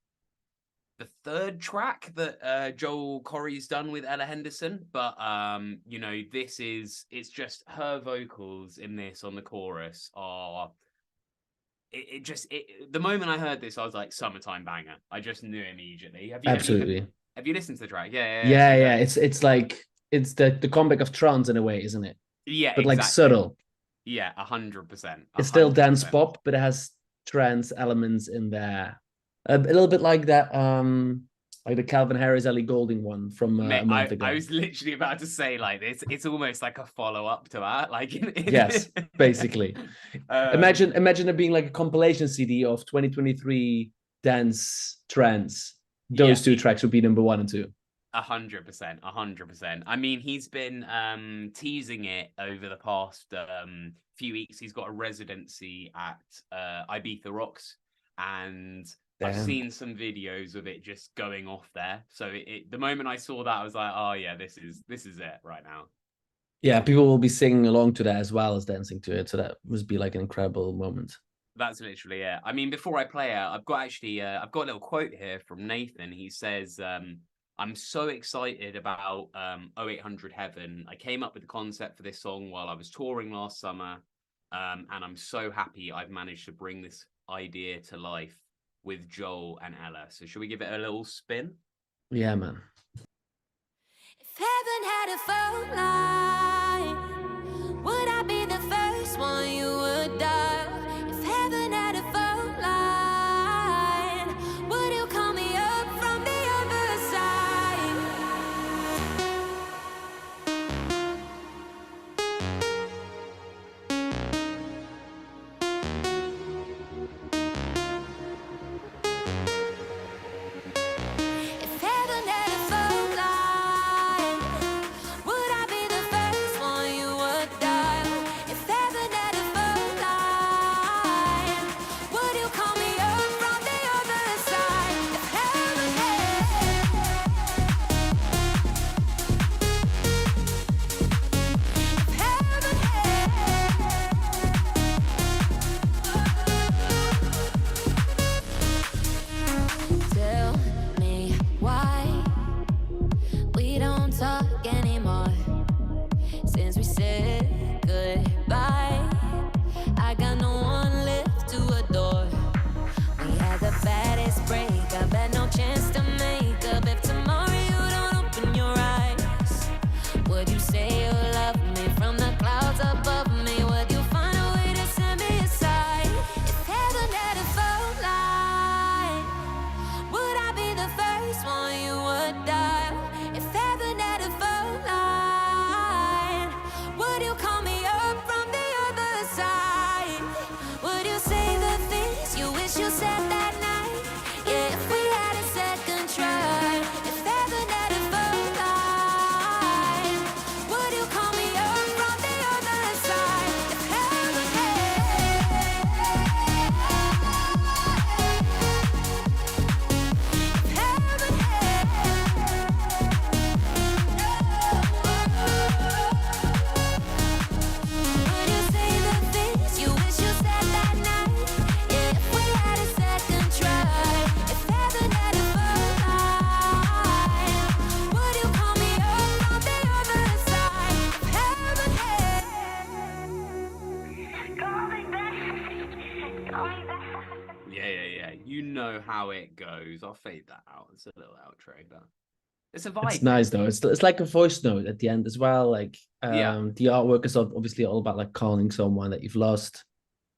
the third track that Joel Corry's done with Ella Henderson, but you know, it's just her vocals in this on the chorus are the moment I heard this, I was like, summertime banger. I just knew immediately. Absolutely. Have you listened to the track? Yeah. It's like it's the comeback of trance in a way, isn't it? Yeah, but exactly. Like subtle. Yeah, 100%. It's still dance pop, but it has trance elements in there. A little bit like that, like the Calvin Harris, Ellie Goulding one from a month ago. I was literally about to say, like, it's almost like a follow-up to that. Like, yes, basically. Imagine it being like a compilation CD of 2023 dance trance. Those two tracks would be number 1 and 2. 100%. I mean, he's been teasing it over the past few weeks. He's got a residency at Ibiza Rocks, and I've seen some videos of it just going off there. So the moment I saw that, I was like, oh yeah, this is it right now. Yeah, people will be singing along to that as well as dancing to it. So that must be like an incredible moment. That's literally it. I mean, before I play it, I've got a little quote here from Nathan. He says, I'm so excited about 0800 Heaven. I came up with the concept for this song while I was touring last summer. And I'm so happy I've managed to bring this idea to life with Joel and Ella. So should we give it a little spin? Yeah, man. If heaven had a phone line, would I be the first one you would dial? If heaven had a phone line, would you call me up from the other side? If heaven had a phone line, would I be the first one you would dial? If heaven had a phone line, would you call me up from the other side? If heaven Tell me why we don't talk anymore. Since we said goodbye, I got no one left to adore. We had the baddest breakup, had no chance to make up. If tomorrow you don't open your eyes, would you say you love me from the clouds above me? Would you find a way to send me aside? If heaven had a phone line, would I be the first one you would dial? If heaven had a phone line, would you call me up from the other side? Would you say the things you wish you said that night? Yeah, if we had a second try. If heaven had a phone line, would you call me up from the other side? If heaven would you say the things you wish you said that night? Yeah, if we had a second try. If heaven had a phone line, would you call me up from the other side? If heaven Yeah. You know how it goes. I'll fade that out. It's a little outro, but it's a vibe. It's nice though. It's like a voice note at the end as well. Like the artwork is obviously all about like calling someone that you've lost.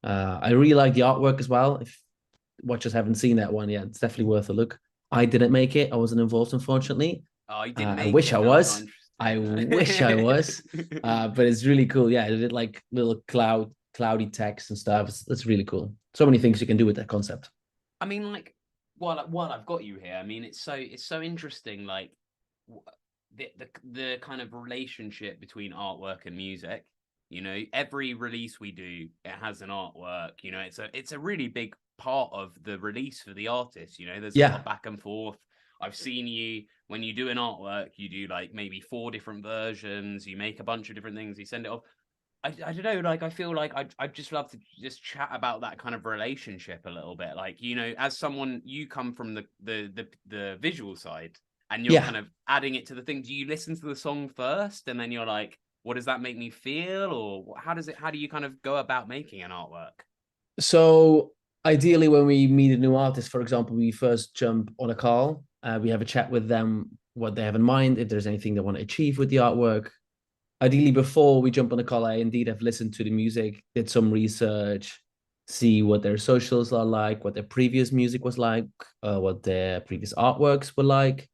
I really like the artwork as well. If watchers haven't seen that one yet, it's definitely worth a look. I didn't make it. I wasn't involved, unfortunately. Oh, you didn't I wish I was. I wish I was. But But it's really cool. Yeah, it did like little cloudy text and stuff. It's really cool. So many things you can do with that concept. I mean, like, while I've got you here, I mean, it's so interesting, like the kind of relationship between artwork and music. You know, every release we do, it has an artwork. You know, it's a really big part of the release for the artist. You know, there's a lot Yeah. of back and forth. I've seen you when you do an artwork, you do like maybe 4 different versions. You make a bunch of different things. You send it off. I don't know. Like I feel like I'd just love to just chat about that kind of relationship a little bit. Like, you know, as someone, you come from the visual side, and you're kind Yeah. of adding it to the thing. Do you listen to the song first, and then you're like, what does that make me feel, or how do you kind of go about making an artwork? So ideally, when we meet a new artist, for example, we first jump on a call. We have a chat with them, what they have in mind, if there's anything they want to achieve with the artwork. Ideally, before we jump on the call, I indeed have listened to the music, did some research, see what their socials are like, what their previous music was like, what their previous artworks were like,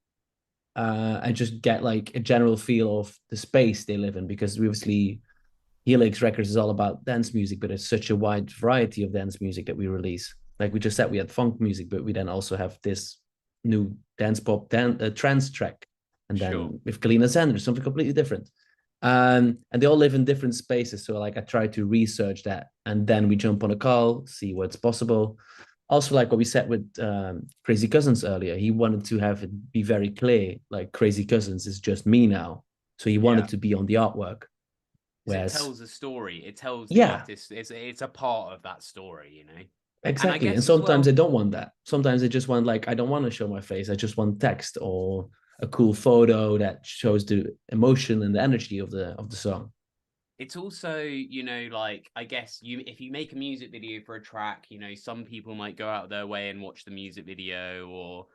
and just get like a general feel of the space they live in. Because obviously, Helix Records is all about dance music, but it's such a wide variety of dance music that we release. Like we just said, we had funk music, but we then also have this new dance pop trance track, and Sure. then with Kalina Sanders, something completely different. And they all live in different spaces. So like I try to research that, and then we jump on a call, see what's possible. Also, like what we said with Crazy Cousins earlier, he wanted to have it be very clear, like Crazy Cousins is just me now. So he wanted to be on the artwork. It Whereas, tells a story. It tells the yeah, artist, it's a part of that story, you know. And I exactly. And guess as sometimes well, they don't want that. Sometimes they just want like, I don't want to show my face. I just want text or a cool photo that shows the emotion and the energy of the song. it's also, you know, like I guess if you make a music video for a track, you know, some people might go out of their way and watch the music video, or,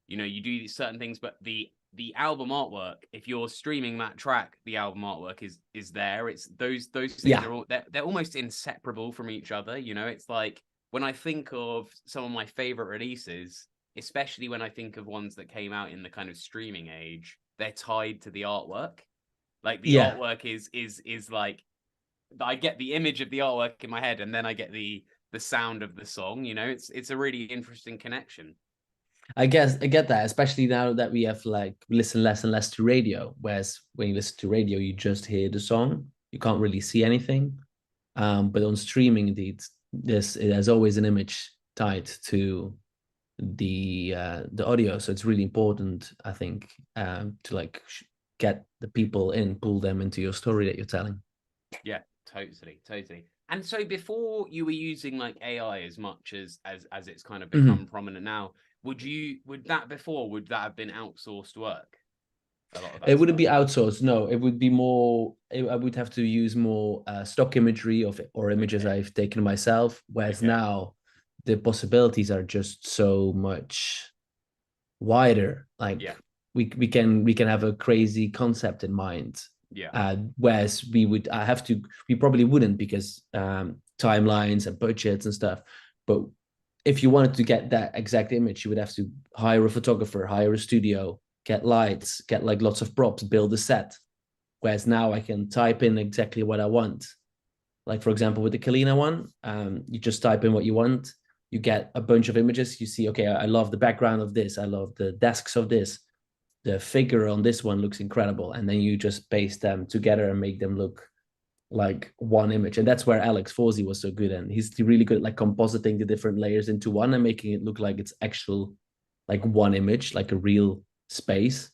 you know, you do certain things, but the album artwork, if you're streaming that track, the album artwork is there. It's those things Yeah. are all, they're almost inseparable from each other. You know, it's like when I think of some of my favorite releases, especially when I think of ones that came out in the kind of streaming age, they're tied to the artwork. Like the Yeah. artwork is like, I get the image of the artwork in my head, and then I get the sound of the song. You know, it's a really interesting connection. I guess I get that, especially now that we have like listen less and less to radio. Whereas when you listen to radio, you just hear the song. You can't really see anything. But on streaming, indeed, there's always an image tied to the audio. So it's really important, I think, to like get the people in, pull them into your story that you're telling. Yeah, totally. And so before you were using like AI as much as it's kind of become prominent now, would that have been outsourced work? A lot of that It wouldn't stuff. be outsourced. No, it would be more. I would have to use more stock imagery or images Okay. I've taken myself. Whereas Okay. now, the possibilities are just so much wider. Like Yeah. we can have a crazy concept in mind. Yeah. Whereas we probably wouldn't, because timelines and budgets and stuff. But if you wanted to get that exact image, you would have to hire a photographer, hire a studio, get lights, get like lots of props, build a set. Whereas now I can type in exactly what I want. Like for example, with the Kalina one, you just type in what you want. You get a bunch of images. You see, okay, I love the background of this. I love the desks of this. The figure on this one looks incredible. And then you just paste them together and make them look like one image. And that's where Alex Forsey was so good. And he's really good at like compositing the different layers into one and making it look like it's actual, like one image, like a real space.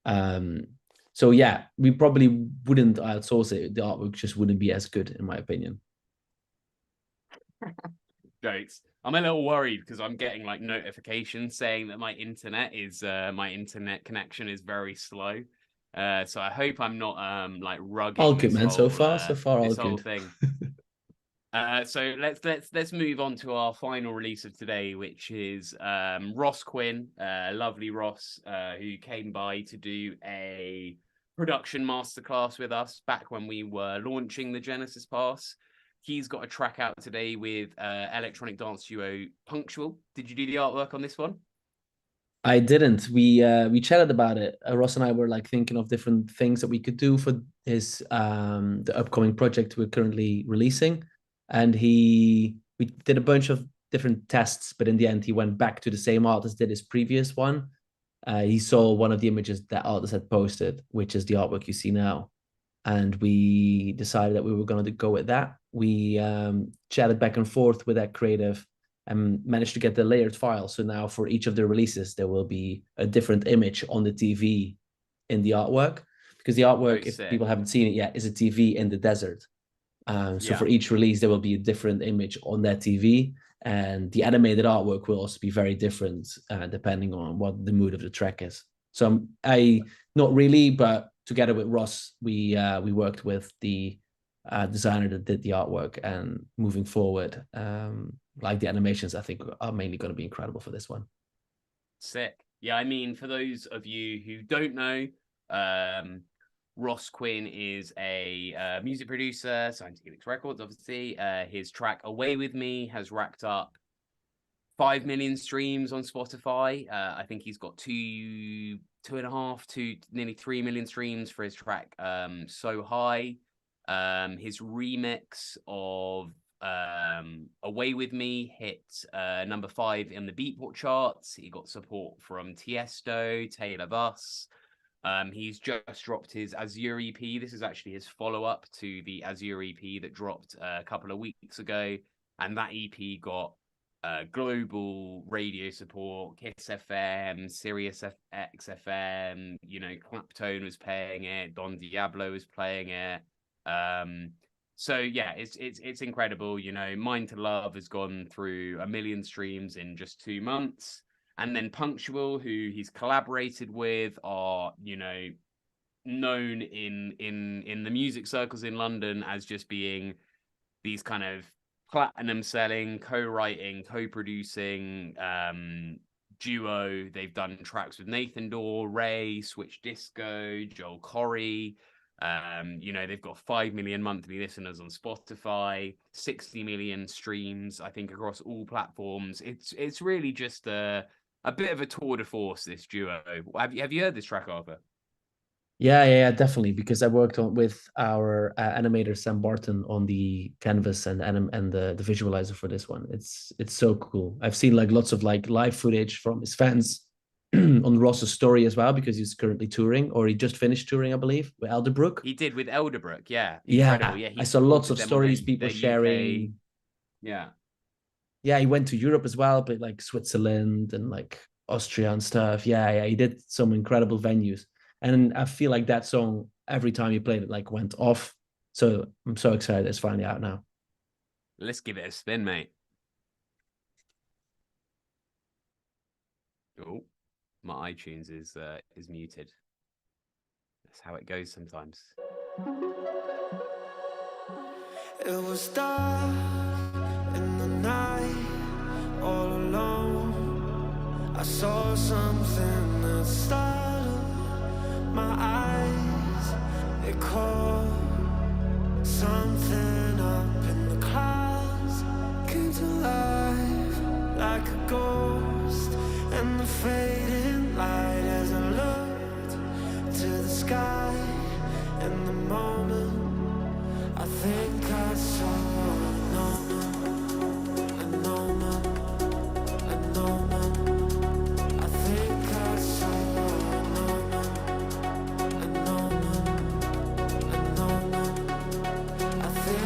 So yeah, we probably wouldn't outsource it. The artwork just wouldn't be as good, in my opinion. Jokes. I'm a little worried because I'm getting like notifications saying that my internet connection is very slow. So I hope I'm not like rugging All good, this man. whole So far, all this whole good. thing. So let's move on to our final release of today, which is Ross Quinn, lovely Ross, who came by to do a production masterclass with us back when we were launching the Genesis Pass. He's got a track out today with electronic dance duo Punctual. Did you do the artwork on this one? I didn't. We chatted about it. Ross and I were like thinking of different things that we could do for his the upcoming project we're currently releasing, and we did a bunch of different tests, but in the end he went back to the same artist did his previous one. He saw one of the images that artist had posted, which is the artwork you see now. and we decided that we were going to go with that. We chatted back and forth with that creative and managed to get the layered file. So now for each of the releases, there will be a different image on the TV in the artwork, because the artwork, if people haven't seen it yet, is a TV in the desert. So for each release, there will be a different image on that TV, and the animated artwork will also be very different depending on what the mood of the track is. So I not really, but together with Ross, we worked with the designer that did the artwork, and moving forward, like the animations, I think are mainly going to be incredible for this one. Sick. Yeah, I mean, for those of you who don't know, Ross Quinn is a music producer, signed to Helix Records, obviously. His track Away With Me has racked up 5 million streams on Spotify. I think he's got 2.5 to nearly 3 million streams for his track So High. His remix of Away With Me hit number 5 in the Beatport charts. He got support from Tiesto, Taylor Buss. He's just dropped his Azure EP. This is actually his follow-up to the Azure EP that dropped a couple of weeks ago. And that EP got global radio support, Kiss FM, Sirius XFM, you know, Claptone was playing it, Don Diablo was playing it. So yeah, it's incredible. You know, Mind to Love has gone through 1 million streams in just 2 months. And then Punctual, who he's collaborated with, are, you know, known in the music circles in London as just being these kind of platinum selling, co-writing, co-producing duo. They've done tracks with Nathan Dorr, Ray, Switch Disco, Joel Corey. You know, they've got 5 million monthly listeners on Spotify, 60 million streams, I think, across all platforms. It's really just a bit of a tour de force, this duo. Have you heard this track, Arthur? Yeah, definitely. Because I worked with our animator Sam Barton on the canvas and the visualizer for this one. It's so cool. I've seen like lots of like live footage from his fans on Ross's story as well, because he's currently touring, or he just finished touring, I believe, with Elderbrook. He did with Elderbrook, yeah. Incredible. Yeah, I saw lots of stories, people sharing. UK. Yeah, he went to Europe as well, but like Switzerland and like Austria and stuff. Yeah, he did some incredible venues. And I feel like that song, every time you played it, like went off. So I'm so excited it's finally out now. Let's give it a spin, mate. Oh, my iTunes is muted. That's how it goes sometimes. It was dark in the night, all alone. I saw something that startled my eyes. It caught something up in the clouds, came to life like a ghost, and the fading light as I looked to the sky. In the moment, I think I saw a moment. I think I saw a moment. I think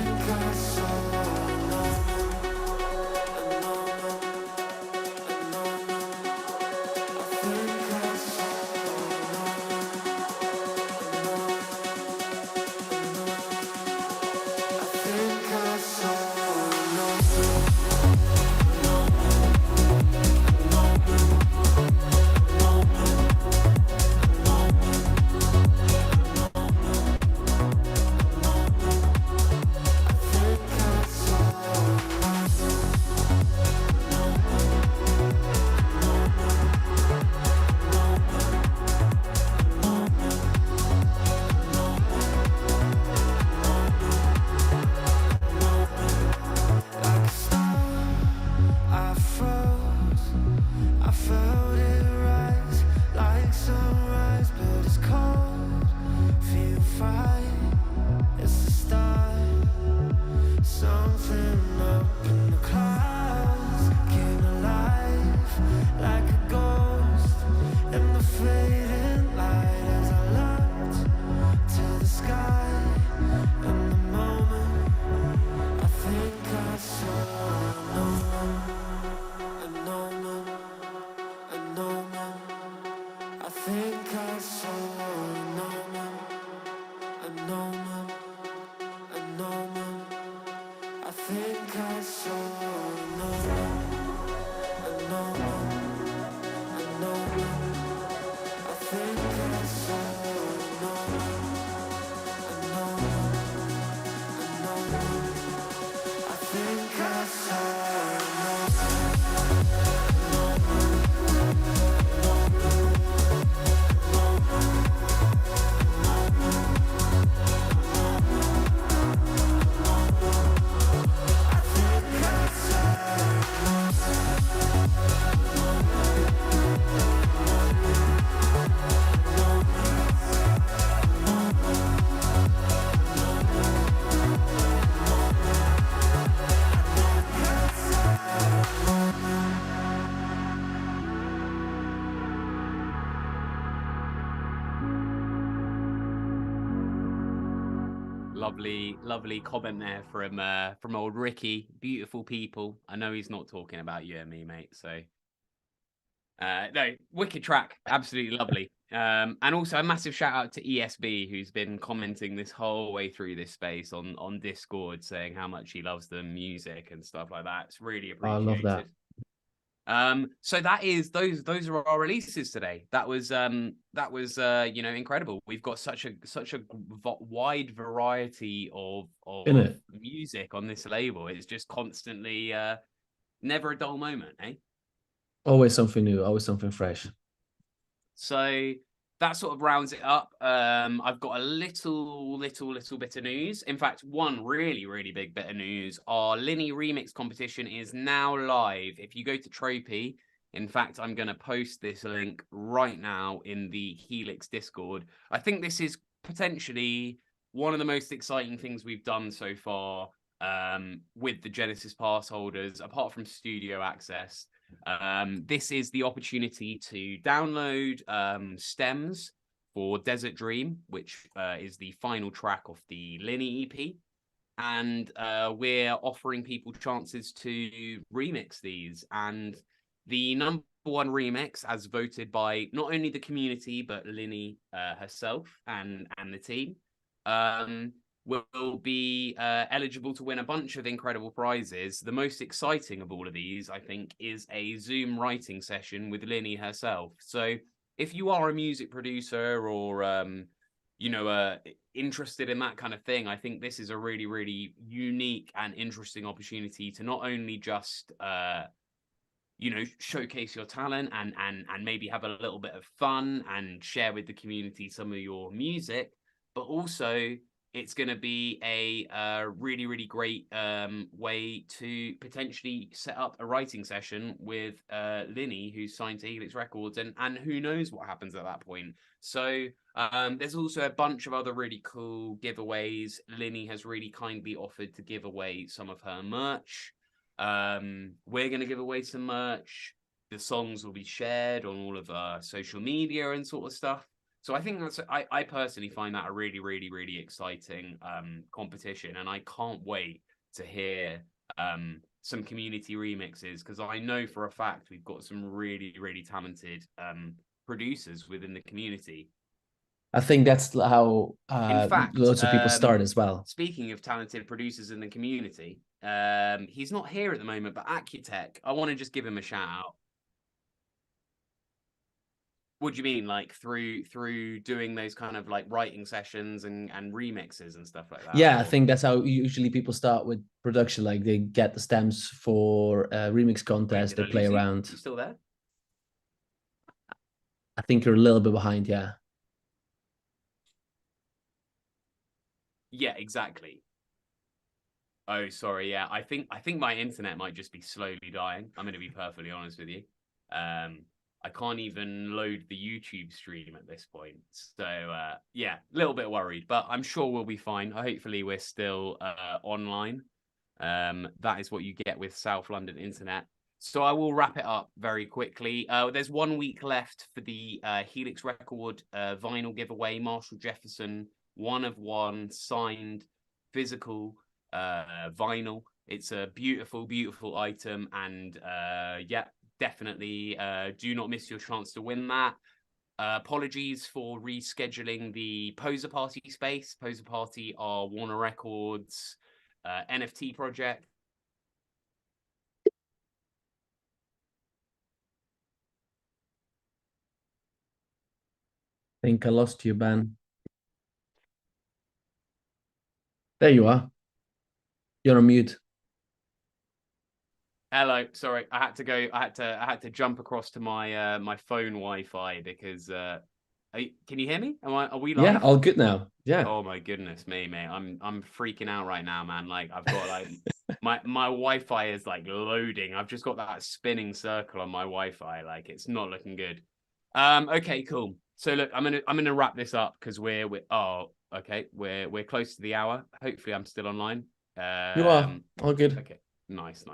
Lovely comment there from old Ricky. Beautiful people. I know he's not talking about you and me, mate. So no, wicked track, absolutely lovely. And also a massive shout out to ESB, who's been commenting this whole way through this space on Discord, saying how much he loves the music and stuff like that. It's really I love that. appreciated. So that is those are our releases today. That was incredible. We've got such a wide variety of music on this label. It's just constantly never a dull moment, eh? Always something new, always something fresh. So that sort of rounds it up. I've got a little bit of news. In fact, one really big bit of news. Our Linny remix competition is now live. If you go to Tropy, in fact, I'm going to post this link right now in the Helix Discord. I think this is potentially one of the most exciting things we've done so far with the Genesis pass holders, apart from studio access. This is the opportunity to download stems for Desert Dream, which is the final track of the Linny EP. And we're offering people chances to remix these. And the number one remix, as voted by not only the community, but Linny herself and the team, will be eligible to win a bunch of incredible prizes. The most exciting of all of these, I think, is a Zoom writing session with Linny herself. So if you are a music producer or, interested in that kind of thing, I think this is a really unique and interesting opportunity to not only just, showcase your talent and maybe have a little bit of fun and share with the community some of your music, but also it's going to be a really great way to potentially set up a writing session with Linny, who's signed to Helix Records, and who knows what happens at that point. So there's also a bunch of other really cool giveaways. Linny has really kindly offered to give away some of her merch. We're going to give away some merch. The songs will be shared on all of our social media and sort of stuff. So I think I personally find that a really exciting competition, and I can't wait to hear some community remixes, because I know for a fact we've got some really talented producers within the community. I think that's how In fact, loads of people start as well. Speaking of talented producers in the community, he's not here at the moment, but Acutech, I want to just give him a shout out. What do you mean, like through doing those kind of like writing sessions and remixes and stuff like that? Yeah, I think that's how usually people start with production. Like they get the stems for a remix contest, they play around. You still there? I think you're a little bit behind, yeah. Yeah, exactly. Oh, sorry. Yeah, I think my internet might just be slowly dying. I'm going to be perfectly honest with you. I can't even load the YouTube stream at this point. So, yeah, a little bit worried, but I'm sure we'll be fine. Hopefully, we're still online. That is what you get with South London internet. So I will wrap it up very quickly. There's 1 week left for the Helix Record vinyl giveaway. Marshall Jefferson, 1 of 1 signed physical vinyl. It's a beautiful item, and yeah, definitely do not miss your chance to win that. Apologies for rescheduling the Poser Party space. Poser Party are Warner Records NFT project. I think I lost you, Ben. There you are. You're on mute. Hello, sorry, I had to jump across to my my phone Wi-Fi because can you hear me? Are we live? Yeah, all good now. Yeah. Oh my goodness me, mate. I'm freaking out right now, man. Like I've got like my Wi-Fi is like loading. I've just got that spinning circle on my Wi-Fi. Like it's not looking good. Okay, cool. So look, I'm gonna wrap this up because we're close to the hour. Hopefully I'm still online. You are all good. Okay. Nice.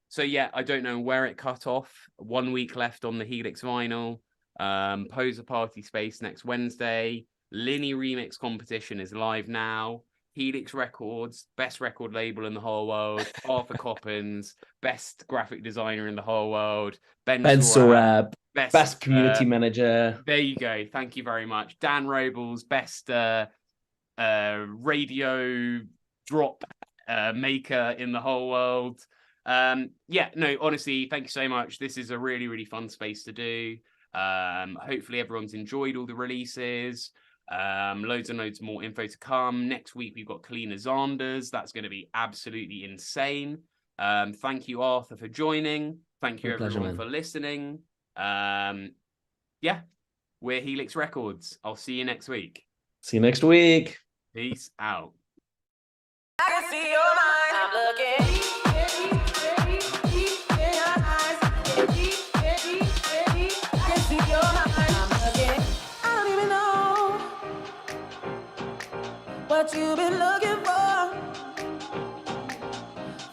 So yeah, I don't know where it cut off. 1 week left on the Helix vinyl. Poser Party space next Wednesday. Linny Remix competition is live now. Helix Records, best record label in the whole world. Arthur Coppens, best graphic designer in the whole world. Ben Sorab, best community manager. There you go. Thank you very much. Dan Robles, best radio drop maker in the whole world. Yeah, no, honestly, thank you so much. This is a really, really fun space to do. Hopefully everyone's enjoyed all the releases. Loads and loads more info to come. Next week we've got Kalina Zanders. That's going to be absolutely insane. Thank you, Arthur, for joining. Thank you, everyone, for listening. Yeah, we're Helix Records. I'll see you next week. See you next week. Peace out. I can see your mind. I'm looking deep in your eyes. I can see your mind. I'm looking. I don't even know what you've been looking for.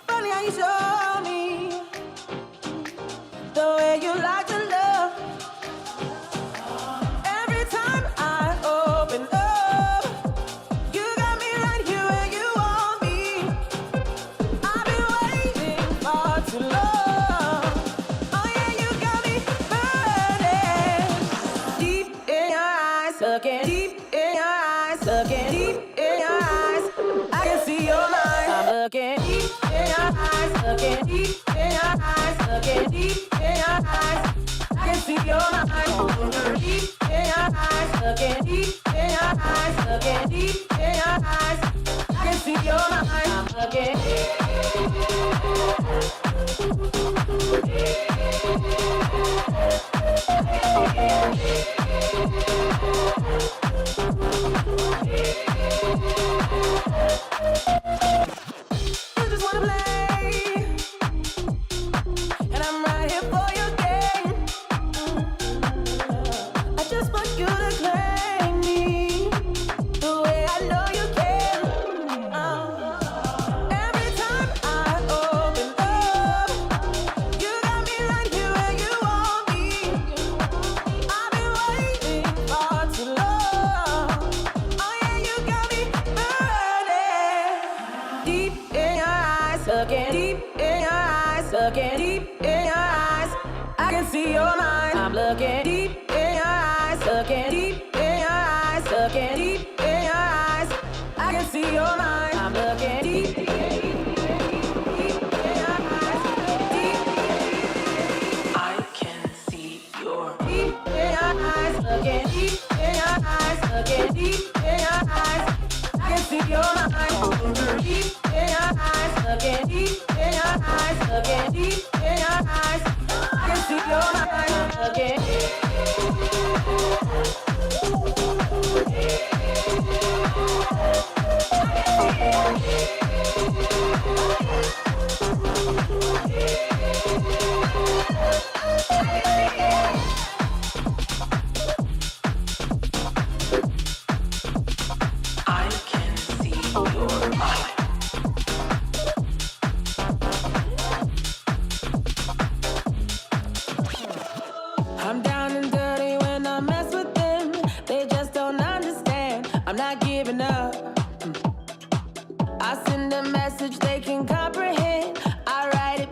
Funny how you show me the way you like to love. Every time I open up, you got me right here where you want me. I've been waiting for too long. Oh yeah, you got me burning. Deep in your eyes, looking deep in your eyes, looking deep in your eyes. I can see your mind. I'm looking deep in your eyes, looking deep in your eyes, looking deep in your eyes. I can see your mind. Deep in your eyes, looking deep in your eyes, looking deep in your eyes. I can see your mind. I'm looking. You just wanna play, and I'm right here for your game. I just want you to claim me the way I know you can. Every time I open up, you got me right here where you want me. I've been waiting for too long. Oh yeah, you got me burning. Deep in your eyes, looking deep in your eyes, looking deep in your eyes. I can see your mind. I'm looking deep in your eyes, looking deep in your eyes, looking deep in your eyes. I can see your mind. I'm looking deep in your eyes, I can see your deep in your eyes, looking deep in your eyes, looking deep in your eyes. I can see your mind. Deep in your eyes, looking deep in your eyes, looking deep in your eyes. I can see your mind. Looking. I can see your mind. I'm down and dirty when I mess with them. They just don't understand. I'm not giving up. I send a message they can comprehend. I write